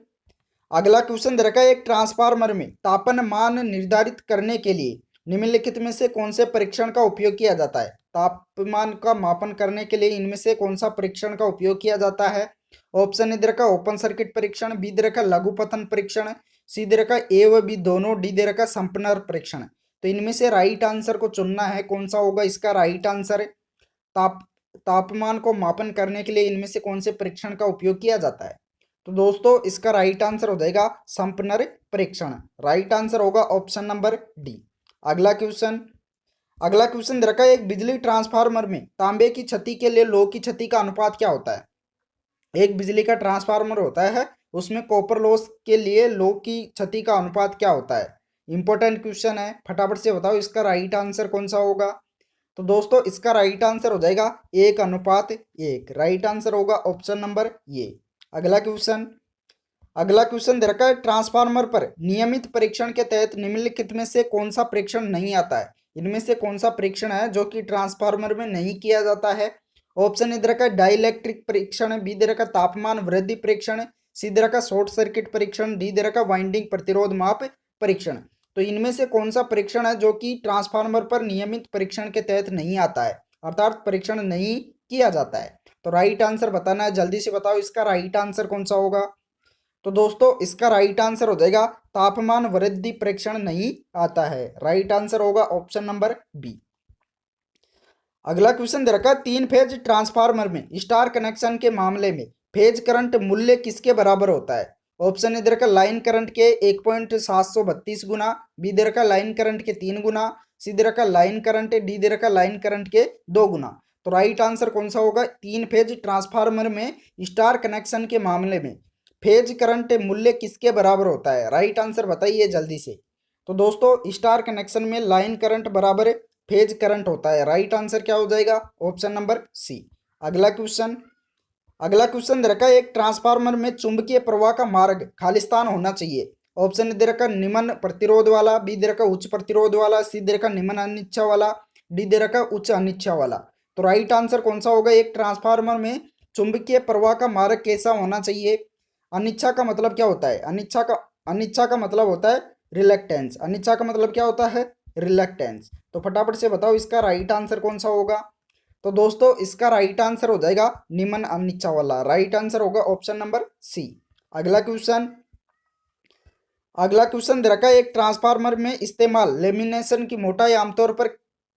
अगला क्वेश्चन दे रखा है एक ट्रांसफार्मर में तापमान निर्धारित करने के लिए निम्नलिखित में से कौन से परीक्षण का उपयोग किया जाता है? तापमान का मापन करने के लिए इनमें से कौन सा परीक्षण का उपयोग किया जाता है? ऑप्शन ए दे रखा ओपन सर्किट परीक्षण, बी दे रखा लघुपतन परीक्षण, सी दे रखा ए व बी दोनों, डी दे रखा संपनर परीक्षण। तो इनमें से राइट आंसर को चुनना है। कौन सा होगा इसका राइट आंसर? ताप तापमान को मापन करने के लिए इनमें से कौन से परीक्षण का उपयोग किया जाता है? तो दोस्तों इसका राइट आंसर हो जाएगा संपनर परीक्षण। राइट आंसर होगा ऑप्शन नंबर डी। अगला क्वेश्चन, अगला क्वेश्चन दे रखा है एक बिजली ट्रांसफार्मर में तांबे की क्षति के लिए लोह की क्षति का अनुपात क्या होता है? एक बिजली का ट्रांसफार्मर होता है उसमें कॉपर लॉस के लिए लोह की क्षति का अनुपात क्या होता है? इंपॉर्टेंट क्वेश्चन है, फटाफट से बताओ इसका राइट आंसर कौन सा होगा? तो दोस्तों इसका राइट आंसर हो जाएगा 1:1। राइट आंसर होगा ऑप्शन नंबर ये। अगला क्वेश्चन, अगला क्वेश्चन दे रखा है ट्रांसफार्मर पर नियमित परीक्षण के तहत निम्नलिखित में से कौन सा परीक्षण नहीं आता है? इनमें से कौन सा परीक्षण है जो कि ट्रांसफार्मर में नहीं किया जाता है? ऑप्शन ए दे रखा है डाइलेक्ट्रिक परीक्षण, बी दे रखा तापमान वृद्धि परीक्षण, सी दे रखा शॉर्ट सर्किट परीक्षण, डी दे रखा वाइंडिंग प्रतिरोध माप परीक्षण। तो इनमें से कौन सा परीक्षण है जो कि ट्रांसफार्मर पर नियमित परीक्षण के तहत नहीं आता है, अर्थात परीक्षण नहीं किया जाता है? तो राइट आंसर बताना है, जल्दी से बताओ इसका राइट आंसर कौन सा होगा? तो दोस्तों इसका राइट आंसर हो जाएगा तापमान वृद्धि परीक्षण नहीं आता है। राइट आंसर होगा ऑप्शन नंबर बी। अगला क्वेश्चन दे रखा है 3 फेज ट्रांसफार्मर में स्टार कनेक्शन के मामले में फेज करंट मूल्य किसके बराबर होता है? ऑप्शन ए दे रखा लाइन करंट के 1.732 गुना, बी दे रखा लाइन करंट के 3 गुना, सी दे रखा लाइन करंट, डी दे रखा लाइन करंट के 2 गुना। तो राइट आंसर कौन सा होगा? 3 फेज ट्रांसफार्मर में स्टार कनेक्शन के मामले में फेज करंट मूल्य किसके बराबर होता है? राइट आंसर बताइए जल्दी से। तो दोस्तों स्टार कनेक्शन में लाइन करंट बराबर फेज करंट होता है। राइट आंसर क्या हो जाएगा? Option number C. अगला क्वेश्चन, अगला क्वेश्चन दे रखा है एक ट्रांसफार्मर में चुंबकीय प्रवाह का मार्ग खालिस्तान होना चाहिए। ऑप्शन दे रखा निम्न प्रतिरोध वाला, बी दे रखा उच्च प्रतिरोध वाला, सी दे रखा निम्न अनिच्छा वाला, डी दे रखा उच्च अनिच्छा वाला। तो राइट आंसर कौन सा होगा? एक ट्रांसफार्मर में चुंबकीय प्रवाह का मार्ग कैसा होना चाहिए? अनिच्छा का मतलब क्या होता है? अनिच्छा का मतलब होता है रिलक्टेंस। अनिच्छा का मतलब क्या होता है? रिलक्टेंस। तो फटाफट से बताओ इसका राइट आंसर कौन सा होगा? तो दोस्तों इसका राइट आंसर हो जाएगा निम्न अनिच्छा वाला। राइट आंसर होगा ऑप्शन नंबर सी। अगला क्वेश्चन, अगला क्वेश्चन दे रखा है एक ट्रांसफार्मर में इस्तेमाल लेमिनेशन की मोटाई आमतौर पर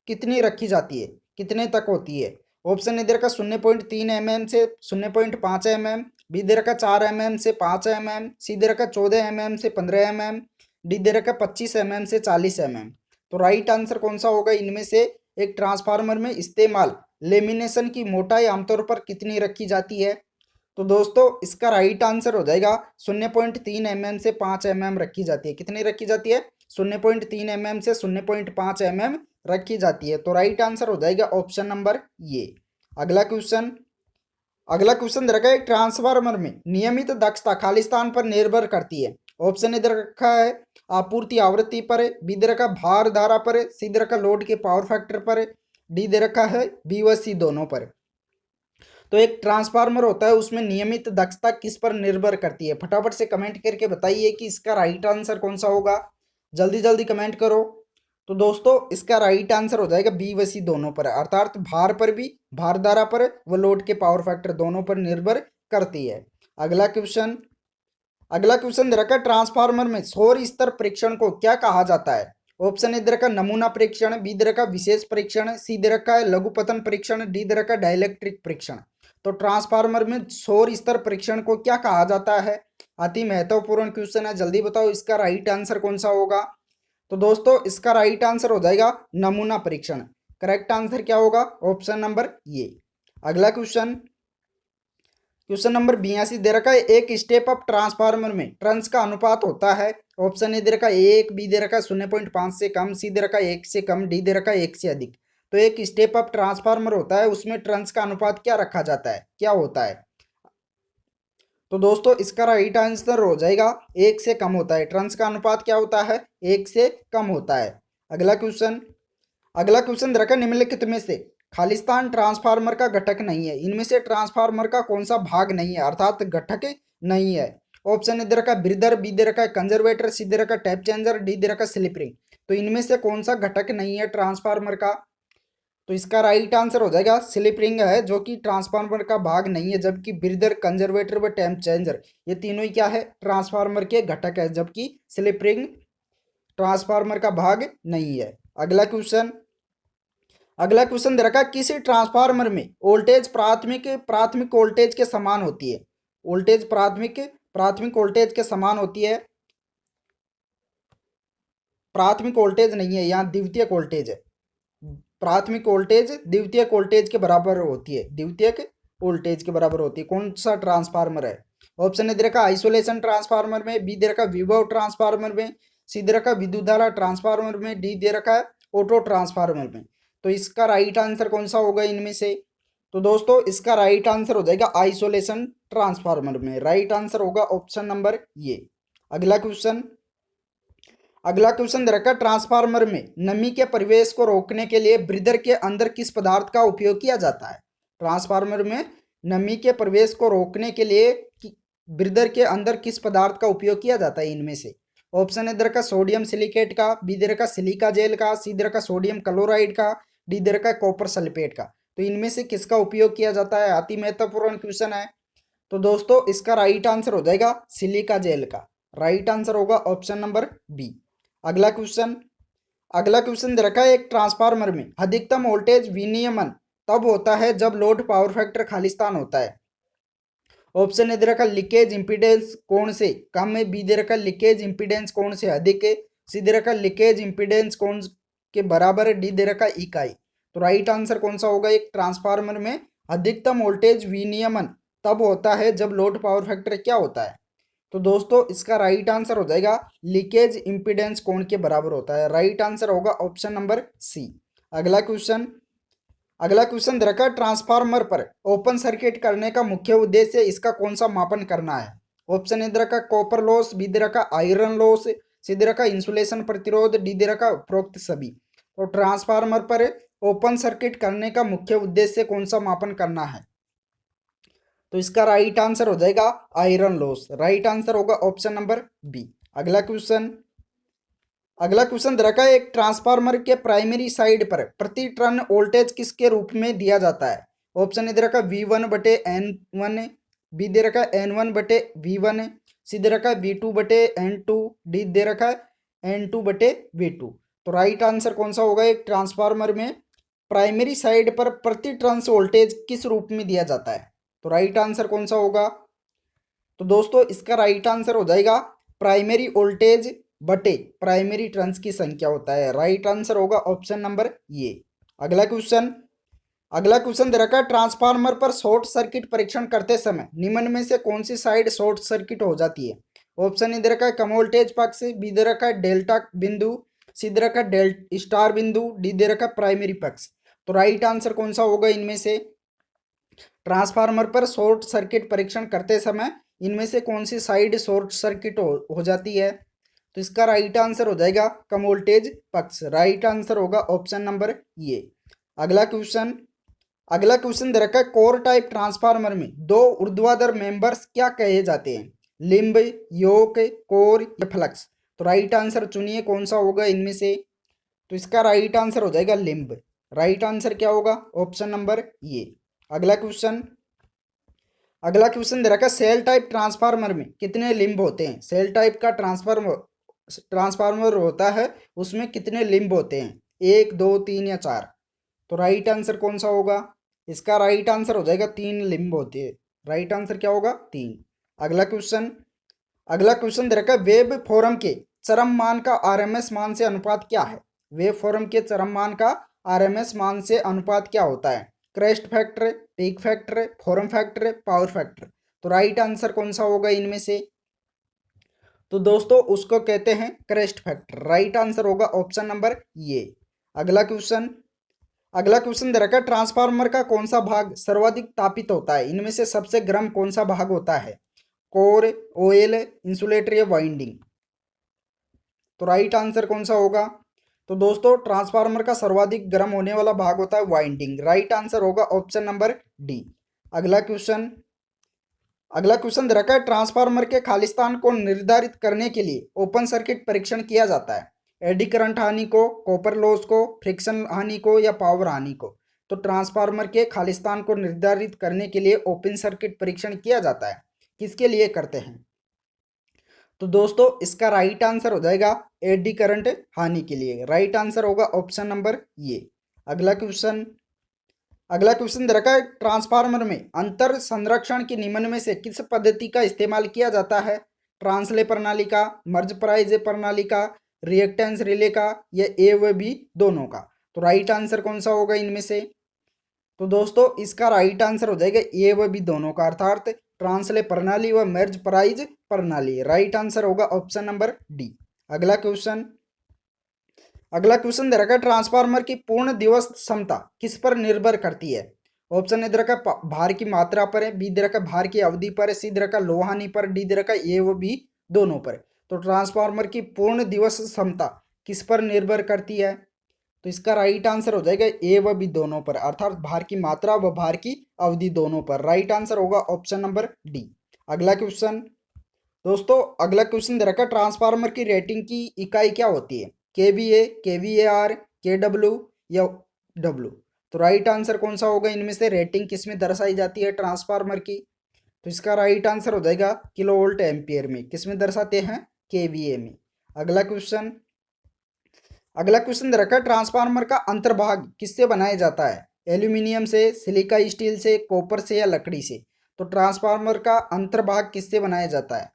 कितनी रखी जाती है, कितने तक होती है? ऑप्शन ए दे रखा 0.3 mm से 0.5 mm, बी दे रखा 4 mm से 5 mm, सी दे रखा 14 mm से 15 mm, डी दे रखा 25 mm से 40 mm। तो राइट आंसर कौन सा होगा इनमें से? एक ट्रांसफार्मर में इस्तेमाल लेमिनेशन की मोटाई आमतौर पर कितनी रखी जाती है? तो दोस्तों इसका राइट आंसर हो जाएगा 0.3 mm से 5 mm रखी जाती है। कितनी रखी जाती है? 0.3 mm से 0.5 mm रखी जाती है। तो राइट आंसर हो जाएगा ऑप्शन नंबर ये। अगला क्वेश्चन दे रखा है ट्रांसफार्मर में नियमित दक्षता खाली स्थान पर निर्भर करती है। ऑप्शन इधर रखा है आपूर्ति आवृत्ति पर, बी दे रखा भार धारा पर, सी दे रखा लोड के पावर फैक्टर पर, डी दे रखा है बी व सी दोनों पर। तो एक ट्रांसफार्मर होता है उसमें नियमित दक्षता किस पर निर्भर करती है? फटाफट से कमेंट करके बताइए कि इसका राइट आंसर कौन सा होगा। जल्दी जल्दी कमेंट करो। तो दोस्तों इसका राइट आंसर हो जाएगा बी व सी दोनों पर, अर्थात भार पर भी, भार धारा पर व लोड के पावर फैक्टर दोनों पर निर्भर करती है। अगला क्वेश्चन दे रखा है ट्रांसफार्मर में सौर स्तर परीक्षण को क्या कहा जाता है? ऑप्शन ए दे रखा नमूना परीक्षण, बी दे रखा विशेष परीक्षण, सी दे रखा है लघुपतन परीक्षण, डी दे रखा डाइलेक्ट्रिक परीक्षण। तो ट्रांसफार्मर में सौर स्तर परीक्षण को क्या कहा जाता है? अति महत्वपूर्ण क्वेश्चन है, जल्दी बताओ इसका राइट आंसर कौन सा होगा। तो दोस्तों इसका राइट आंसर हो जाएगा नमूना परीक्षण। करेक्ट आंसर क्या होगा? ऑप्शन नंबर ये। अगला क्वेश्चन नंबर 82 दे रखा है एक स्टेप अप ट्रांसफार्मर में टर्न्स का अनुपात होता है। ऑप्शन ए दे रखा है 1, बी दे रखा है 0.5 से कम, सी दे रखा है 1 से कम, डी दे रखा है 1 से अधिक। तो एक स्टेप अप ट्रांसफार्मर होता है उसमें टर्न्स का अनुपात क्या रखा जाता है, क्या होता है? तो दोस्तों इसका राइट आंसर हो जाएगा 1 से कम होता है। टर्न्स का अनुपात क्या होता है? 1 से कम होता है। अगला क्वेश्चन दे रखा है निम्नलिखित में से खालिस्तान ट्रांसफार्मर का घटक नहीं है। इनमें से ट्रांसफार्मर का कौन सा भाग नहीं है, अर्थात घटक नहीं है? ऑप्शन ए दे रखा है ब्रीदर, बी दे रखा है कंजर्वेटर, सी दे रखा है टैप चेंजर, डी दे रखा है स्लिप रिंग। तो इनमें से कौन सा घटक नहीं है ट्रांसफार्मर का? तो इसका राइट आंसर हो जाएगा स्लिप रिंग है, जो कि ट्रांसफार्मर का भाग नहीं है। जबकि ब्रीदर, कंजर्वेटर व टैप चेंजर ये तीनों ही क्या है? ट्रांसफार्मर के घटक है, जबकि स्लिप रिंग ट्रांसफार्मर का भाग नहीं है। अगला क्वेश्चन दे रखा है किसी ट्रांसफार्मर में वोल्टेज प्राथमिक वोल्टेज के समान होती है। वोल्टेज प्राथमिक वोल्टेज के समान होती है। प्राथमिक वोल्टेज नहीं है, यहाँ द्वितीयक वोल्टेज है। प्राथमिक वोल्टेज द्वितीयक वोल्टेज के बराबर होती है, द्वितीयक वोल्टेज के बराबर होती है। कौन सा ट्रांसफार्मर है? ऑप्शन ए दे रखा आइसोलेशन ट्रांसफार्मर में, बी दे रखा विभव ट्रांसफार्मर में, सी दे रखा विद्युत धारा ट्रांसफार्मर में, डी दे रखा है ऑटो ट्रांसफार्मर में। तो इसका राइट आंसर कौन सा होगा इनमें से? तो दोस्तों इसका राइट आंसर हो जाएगा आइसोलेशन ट्रांसफार्मर में। राइट आंसर होगा ऑप्शन नंबर ये। अगला क्वेश्चन दे रखा ट्रांसफार्मर में नमी के प्रवेश को रोकने के लिए ब्रीदर के अंदर किस पदार्थ का उपयोग किया जाता है? ट्रांसफार्मर में नमी के प्रवेश को रोकने के लिए ब्रीदर के अंदर किस पदार्थ का उपयोग किया जाता है इनमें से? ऑप्शन ए दे रखा सोडियम सिलिकेट का, बी दे रखा सिलिका जेल का, सी दे रखा सोडियम क्लोराइड का, डी दे रखा कॉपर सल्फेट का। तो इनमें से किसका उपयोग किया जाता है? अति महत्वपूर्ण क्वेश्चन है। तो दोस्तों इसका राइट आंसर हो जाएगा सिलिका जेल का। राइट आंसर होगा ऑप्शन नंबर बी। अगला क्वेश्चन दे रखा है एक ट्रांसफार्मर में अधिकतम वोल्टेज विनियमन तब होता है जब लोड पावर फैक्टर खालिस्तान होता है। ऑप्शन ए दे रखा लीकेज इंपीडेंस कौन से कम है, बी दे रखा लीकेज इंपीडेंस कौन से अधिक है, सी दे रखा लीकेज इंपीडेंस कौन के बराबर है, डी दे रखा इकाई। तो राइट आंसर कौन सा होगा? एक ट्रांसफार्मर में अधिकतम वोल्टेज विनियमन तब होता है जब लोड पावर फैक्टर क्या होता है? तो दोस्तों इसका राइट आंसर हो जाएगा लीकेज इंपीडेंस कोण के बराबर होता है। राइट आंसर होगा ऑप्शन नंबर सी। अगला क्वेश्चन दे रखा है ट्रांसफार्मर पर ओपन सर्किट करने का मुख्य उद्देश्य इसका कौन सा मापन करना है? ऑप्शन ए दे रखा कॉपर लॉस, बी दे रखा आयरन लॉस, सी दे रखा इंसुलेशन प्रतिरोध, डी दे रखा उपरोक्त सभी। तो ट्रांसफार्मर पर ओपन सर्किट करने का मुख्य उद्देश्य कौन सा मापन करना है? तो इसका राइट आंसर हो जाएगा आयरन लॉस। राइट आंसर होगा ऑप्शन नंबर बी। अगला क्वेश्चन दे रखा है एक ट्रांसफार्मर के प्राइमरी साइड पर प्रति टर्न वोल्टेज किसके रूप में दिया जाता है? ऑप्शन ए दे रखा V1/N1, बी दे रखा N1/V1, सी दे रखा V2/N2, डी दे रखा N2/V2। तो राइट आंसर कौन सा होगा? एक ट्रांसफार्मर में प्राइमरी साइड पर प्रति टर्न्स वोल्टेज किस रूप में दिया जाता है? तो राइट आंसर कौन सा होगा? तो दोस्तों इसका राइट आंसर हो जाएगा प्राइमरी वोल्टेज बटे प्राइमरी टर्न्स की संख्या होता है। राइट आंसर होगा ऑप्शन नंबर ये। अगला क्वेश्चन दे रखा है, ट्रांसफार्मर पर शॉर्ट सर्किट परीक्षण करते समय निम्न में से कौन सी साइड शॉर्ट सर्किट हो जाती है? ऑप्शन ए दे रखा है कम वोल्टेज पक्ष, बी दे रखा है डेल्टा बिंदु, सी दे रखा है स्टार बिंदु, डी दे रखा है प्राइमरी पक्ष। तो राइट आंसर कौन सा होगा इनमें से? ट्रांसफार्मर पर शॉर्ट सर्किट परीक्षण करते समय इनमें से कौन सी साइड शॉर्ट सर्किट हो जाती है? तो इसका राइट आंसर हो जाएगा कम वोल्टेज पक्ष। राइट आंसर होगा ऑप्शन नंबर ये। अगला क्वेश्चन दे रखा है, कोर टाइप ट्रांसफार्मर में दो ऊर्ध्वाधर मेंबर्स क्या कहे जाते हैं? लिंब, योक, कोर या फ्लक्स। तो राइट आंसर चुनिए कौन सा होगा इनमें से? तो इसका राइट आंसर हो जाएगा लिंब। राइट आंसर क्या होगा? ऑप्शन नंबर ये। अगला क्वेश्चन दे रखा है, सेल टाइप ट्रांसफार्मर में कितने लिंब होते हैं? सेल टाइप का ट्रांसफार्मर होता है, उसमें कितने लिंब होते हैं? 1, 2, 3 या 4। तो राइट आंसर कौन सा होगा? इसका राइट आंसर हो जाएगा 3 लिंब होते हैं। राइट आंसर क्या होगा? 3। अगला क्वेश्चन दे रखा है, वेब फॉरम के चरम मान का आरएमएस मान से अनुपात क्या है? वेव फॉरम के चरम मान का आरएमएस मान से अनुपात क्या होता है? Crest factor, peak factor, form factor, power factor. तो राइट आंसर कौन सा होगा इनमें से? तो दोस्तों उसको कहते हैं क्रेस्ट फैक्टर। राइट आंसर होगा ऑप्शन नंबर ये। अगला क्वेश्चन दे रखा है, ट्रांसफार्मर का कौन सा भाग सर्वाधिक तापित होता है? इनमें से सबसे गर्म कौन सा भाग होता है? कोर, ऑयल, इंसुलेटर या वाइंडिंग। तो राइट आंसर कौन सा होगा? तो दोस्तों ट्रांसफार्मर का सर्वाधिक गर्म होने वाला भाग होता है वाइंडिंग। राइट आंसर होगा ऑप्शन नंबर डी। अगला क्वेश्चन दे रखा है, ट्रांसफार्मर के खालिस्तान को निर्धारित करने के लिए ओपन सर्किट परीक्षण किया जाता है। एडी करंट हानि को, कॉपर लॉस को, फ्रिक्शन हानि को या पावर हानि को। तो ट्रांसफार्मर के खालिस्तान को निर्धारित करने के लिए ओपन सर्किट परीक्षण किया जाता है। किसके लिए करते हैं? तो दोस्तों इसका राइट आंसर हो जाएगा एडी करंट हानि के लिए। राइट आंसर होगा ऑप्शन नंबर ये। अगला क्वेश्चन दे रखा है, ट्रांसफार्मर में अंतर संरक्षण की निम्न में से किस पद्धति का इस्तेमाल किया जाता है? ट्रांसले प्रणाली का, मर्ज प्राइज प्रणाली का, रिएक्टेंस रिले का या ए व बी दोनों का। तो राइट आंसर कौन सा होगा इनमें से? तो दोस्तों इसका राइट आंसर हो जाएगा ए व बी दोनों का, अर्थात ट्रांसले प्रणाली व मर्ज प्राइज प्रणाली। राइट आंसर होगा ऑप्शन नंबर डी। अगला क्वेश्चन दे रखा है, ट्रांसफार्मर की पूर्ण दिवस क्षमता किस पर निर्भर करती है? ऑप्शन ए दे रखा है भार की मात्रा पर है, बी दे रखा है भार की अवधि पर है, सी दे रखा है लोह हानि पर, डी दे रखा है ए व बी दोनों पर। तो ट्रांसफार्मर की पूर्ण दिवस क्षमता किस पर निर्भर करती है? तो इसका राइट आंसर हो जाएगा ए व बी दोनों पर, अर्थात भार की मात्रा व भार की अवधि दोनों पर। राइट आंसर होगा ऑप्शन नंबर डी। अगला क्वेश्चन दे रखा है, ट्रांसफार्मर की रेटिंग की इकाई क्या होती है? केवीए, केवीएआर, केडब्ल्यू या डब्ल्यू। तो राइट आंसर कौन सा होगा इनमें से? रेटिंग किस में दर्शाई जाती है ट्रांसफार्मर की? तो इसका राइट आंसर हो जाएगा किलो वोल्ट एम्पियर में। किस में दर्शाते हैं? केवीए में। अगला क्वेश्चन दे रखा है, ट्रांसफार्मर का अंतर्भाग किससे बनाया जाता है? एल्यूमिनियम से, सिलिका स्टील से, कॉपर से या लकड़ी से। तो ट्रांसफार्मर का अंतर्भाग किससे बनाया जाता है?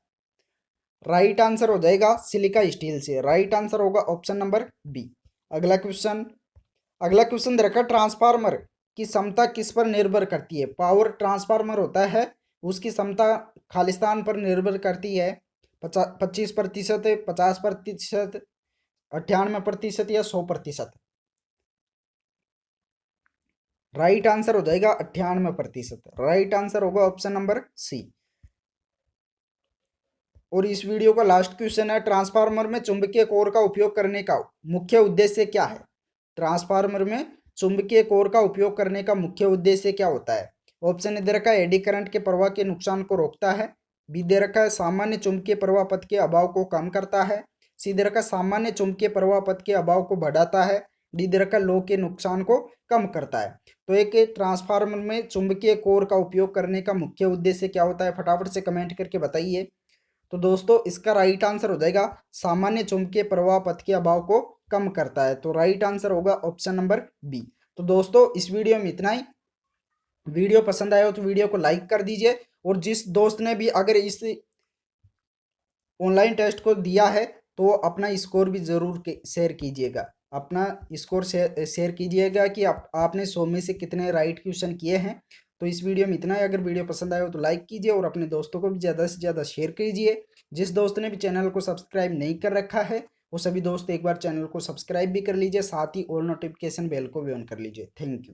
राइट आंसर हो जाएगा सिलिका स्टील से। राइट आंसर होगा ऑप्शन नंबर बी। अगला क्वेश्चन दे रखा है, ट्रांसफार्मर की क्षमता किस पर निर्भर करती है? पावर ट्रांसफार्मर होता है, उसकी क्षमता खालिस्तान पर निर्भर करती है। 25%, 50%, 98% या 100%। राइट आंसर हो जाएगा 98%। राइट आंसर होगा ऑप्शन नंबर सी। और इस वीडियो का लास्ट क्वेश्चन है, ट्रांसफार्मर में चुंबकीय कोर का उपयोग करने का मुख्य उद्देश्य क्या है? ट्रांसफार्मर में चुंबकीय कोर का उपयोग करने का मुख्य उद्देश्य क्या होता है? ऑप्शन ए दे रखा है एडी करंट के प्रवाह के नुकसान को रोकता है, बी दे रखा है सामान्य चुंबकीय प्रवाह पथ के अभाव को कम करता है, सी दे रखा है सामान्य चुंबकीय प्रवाह पथ के अभाव को बढ़ाता है, डी दे रखा है लोह के नुकसान को कम करता है। तो एक ट्रांसफार्मर में चुंबकीय कोर का उपयोग करने का मुख्य उद्देश्य क्या होता है? फटाफट से कमेंट करके बताइए। तो दोस्तों इसका राइट आंसर हो जाएगा सामान्य चुंबकीय प्रवाह पथ के अभाव को कम करता है। तो राइट आंसर होगा ऑप्शन नंबर बी। तो दोस्तों इस वीडियो में इतना ही। वीडियो पसंद आया हो तो वीडियो को लाइक कर दीजिए, और जिस दोस्त ने भी अगर इस ऑनलाइन टेस्ट को दिया है तो अपना स्कोर भी ज़रूर शेयर कीजिएगा। अपना स्कोर शेयर कीजिएगा कि आपने 100 में से कितने राइट क्वेश्चन किए हैं। तो इस वीडियो में इतना ही। अगर वीडियो पसंद आया हो तो लाइक कीजिए और अपने दोस्तों को भी ज़्यादा से ज़्यादा शेयर कीजिए। जिस दोस्त ने भी चैनल को सब्सक्राइब नहीं कर रखा है वो सभी दोस्त एक बार चैनल को सब्सक्राइब भी कर लीजिए, साथ ही ऑल नोटिफिकेशन बेल को भी ऑन कर लीजिए। Thank you.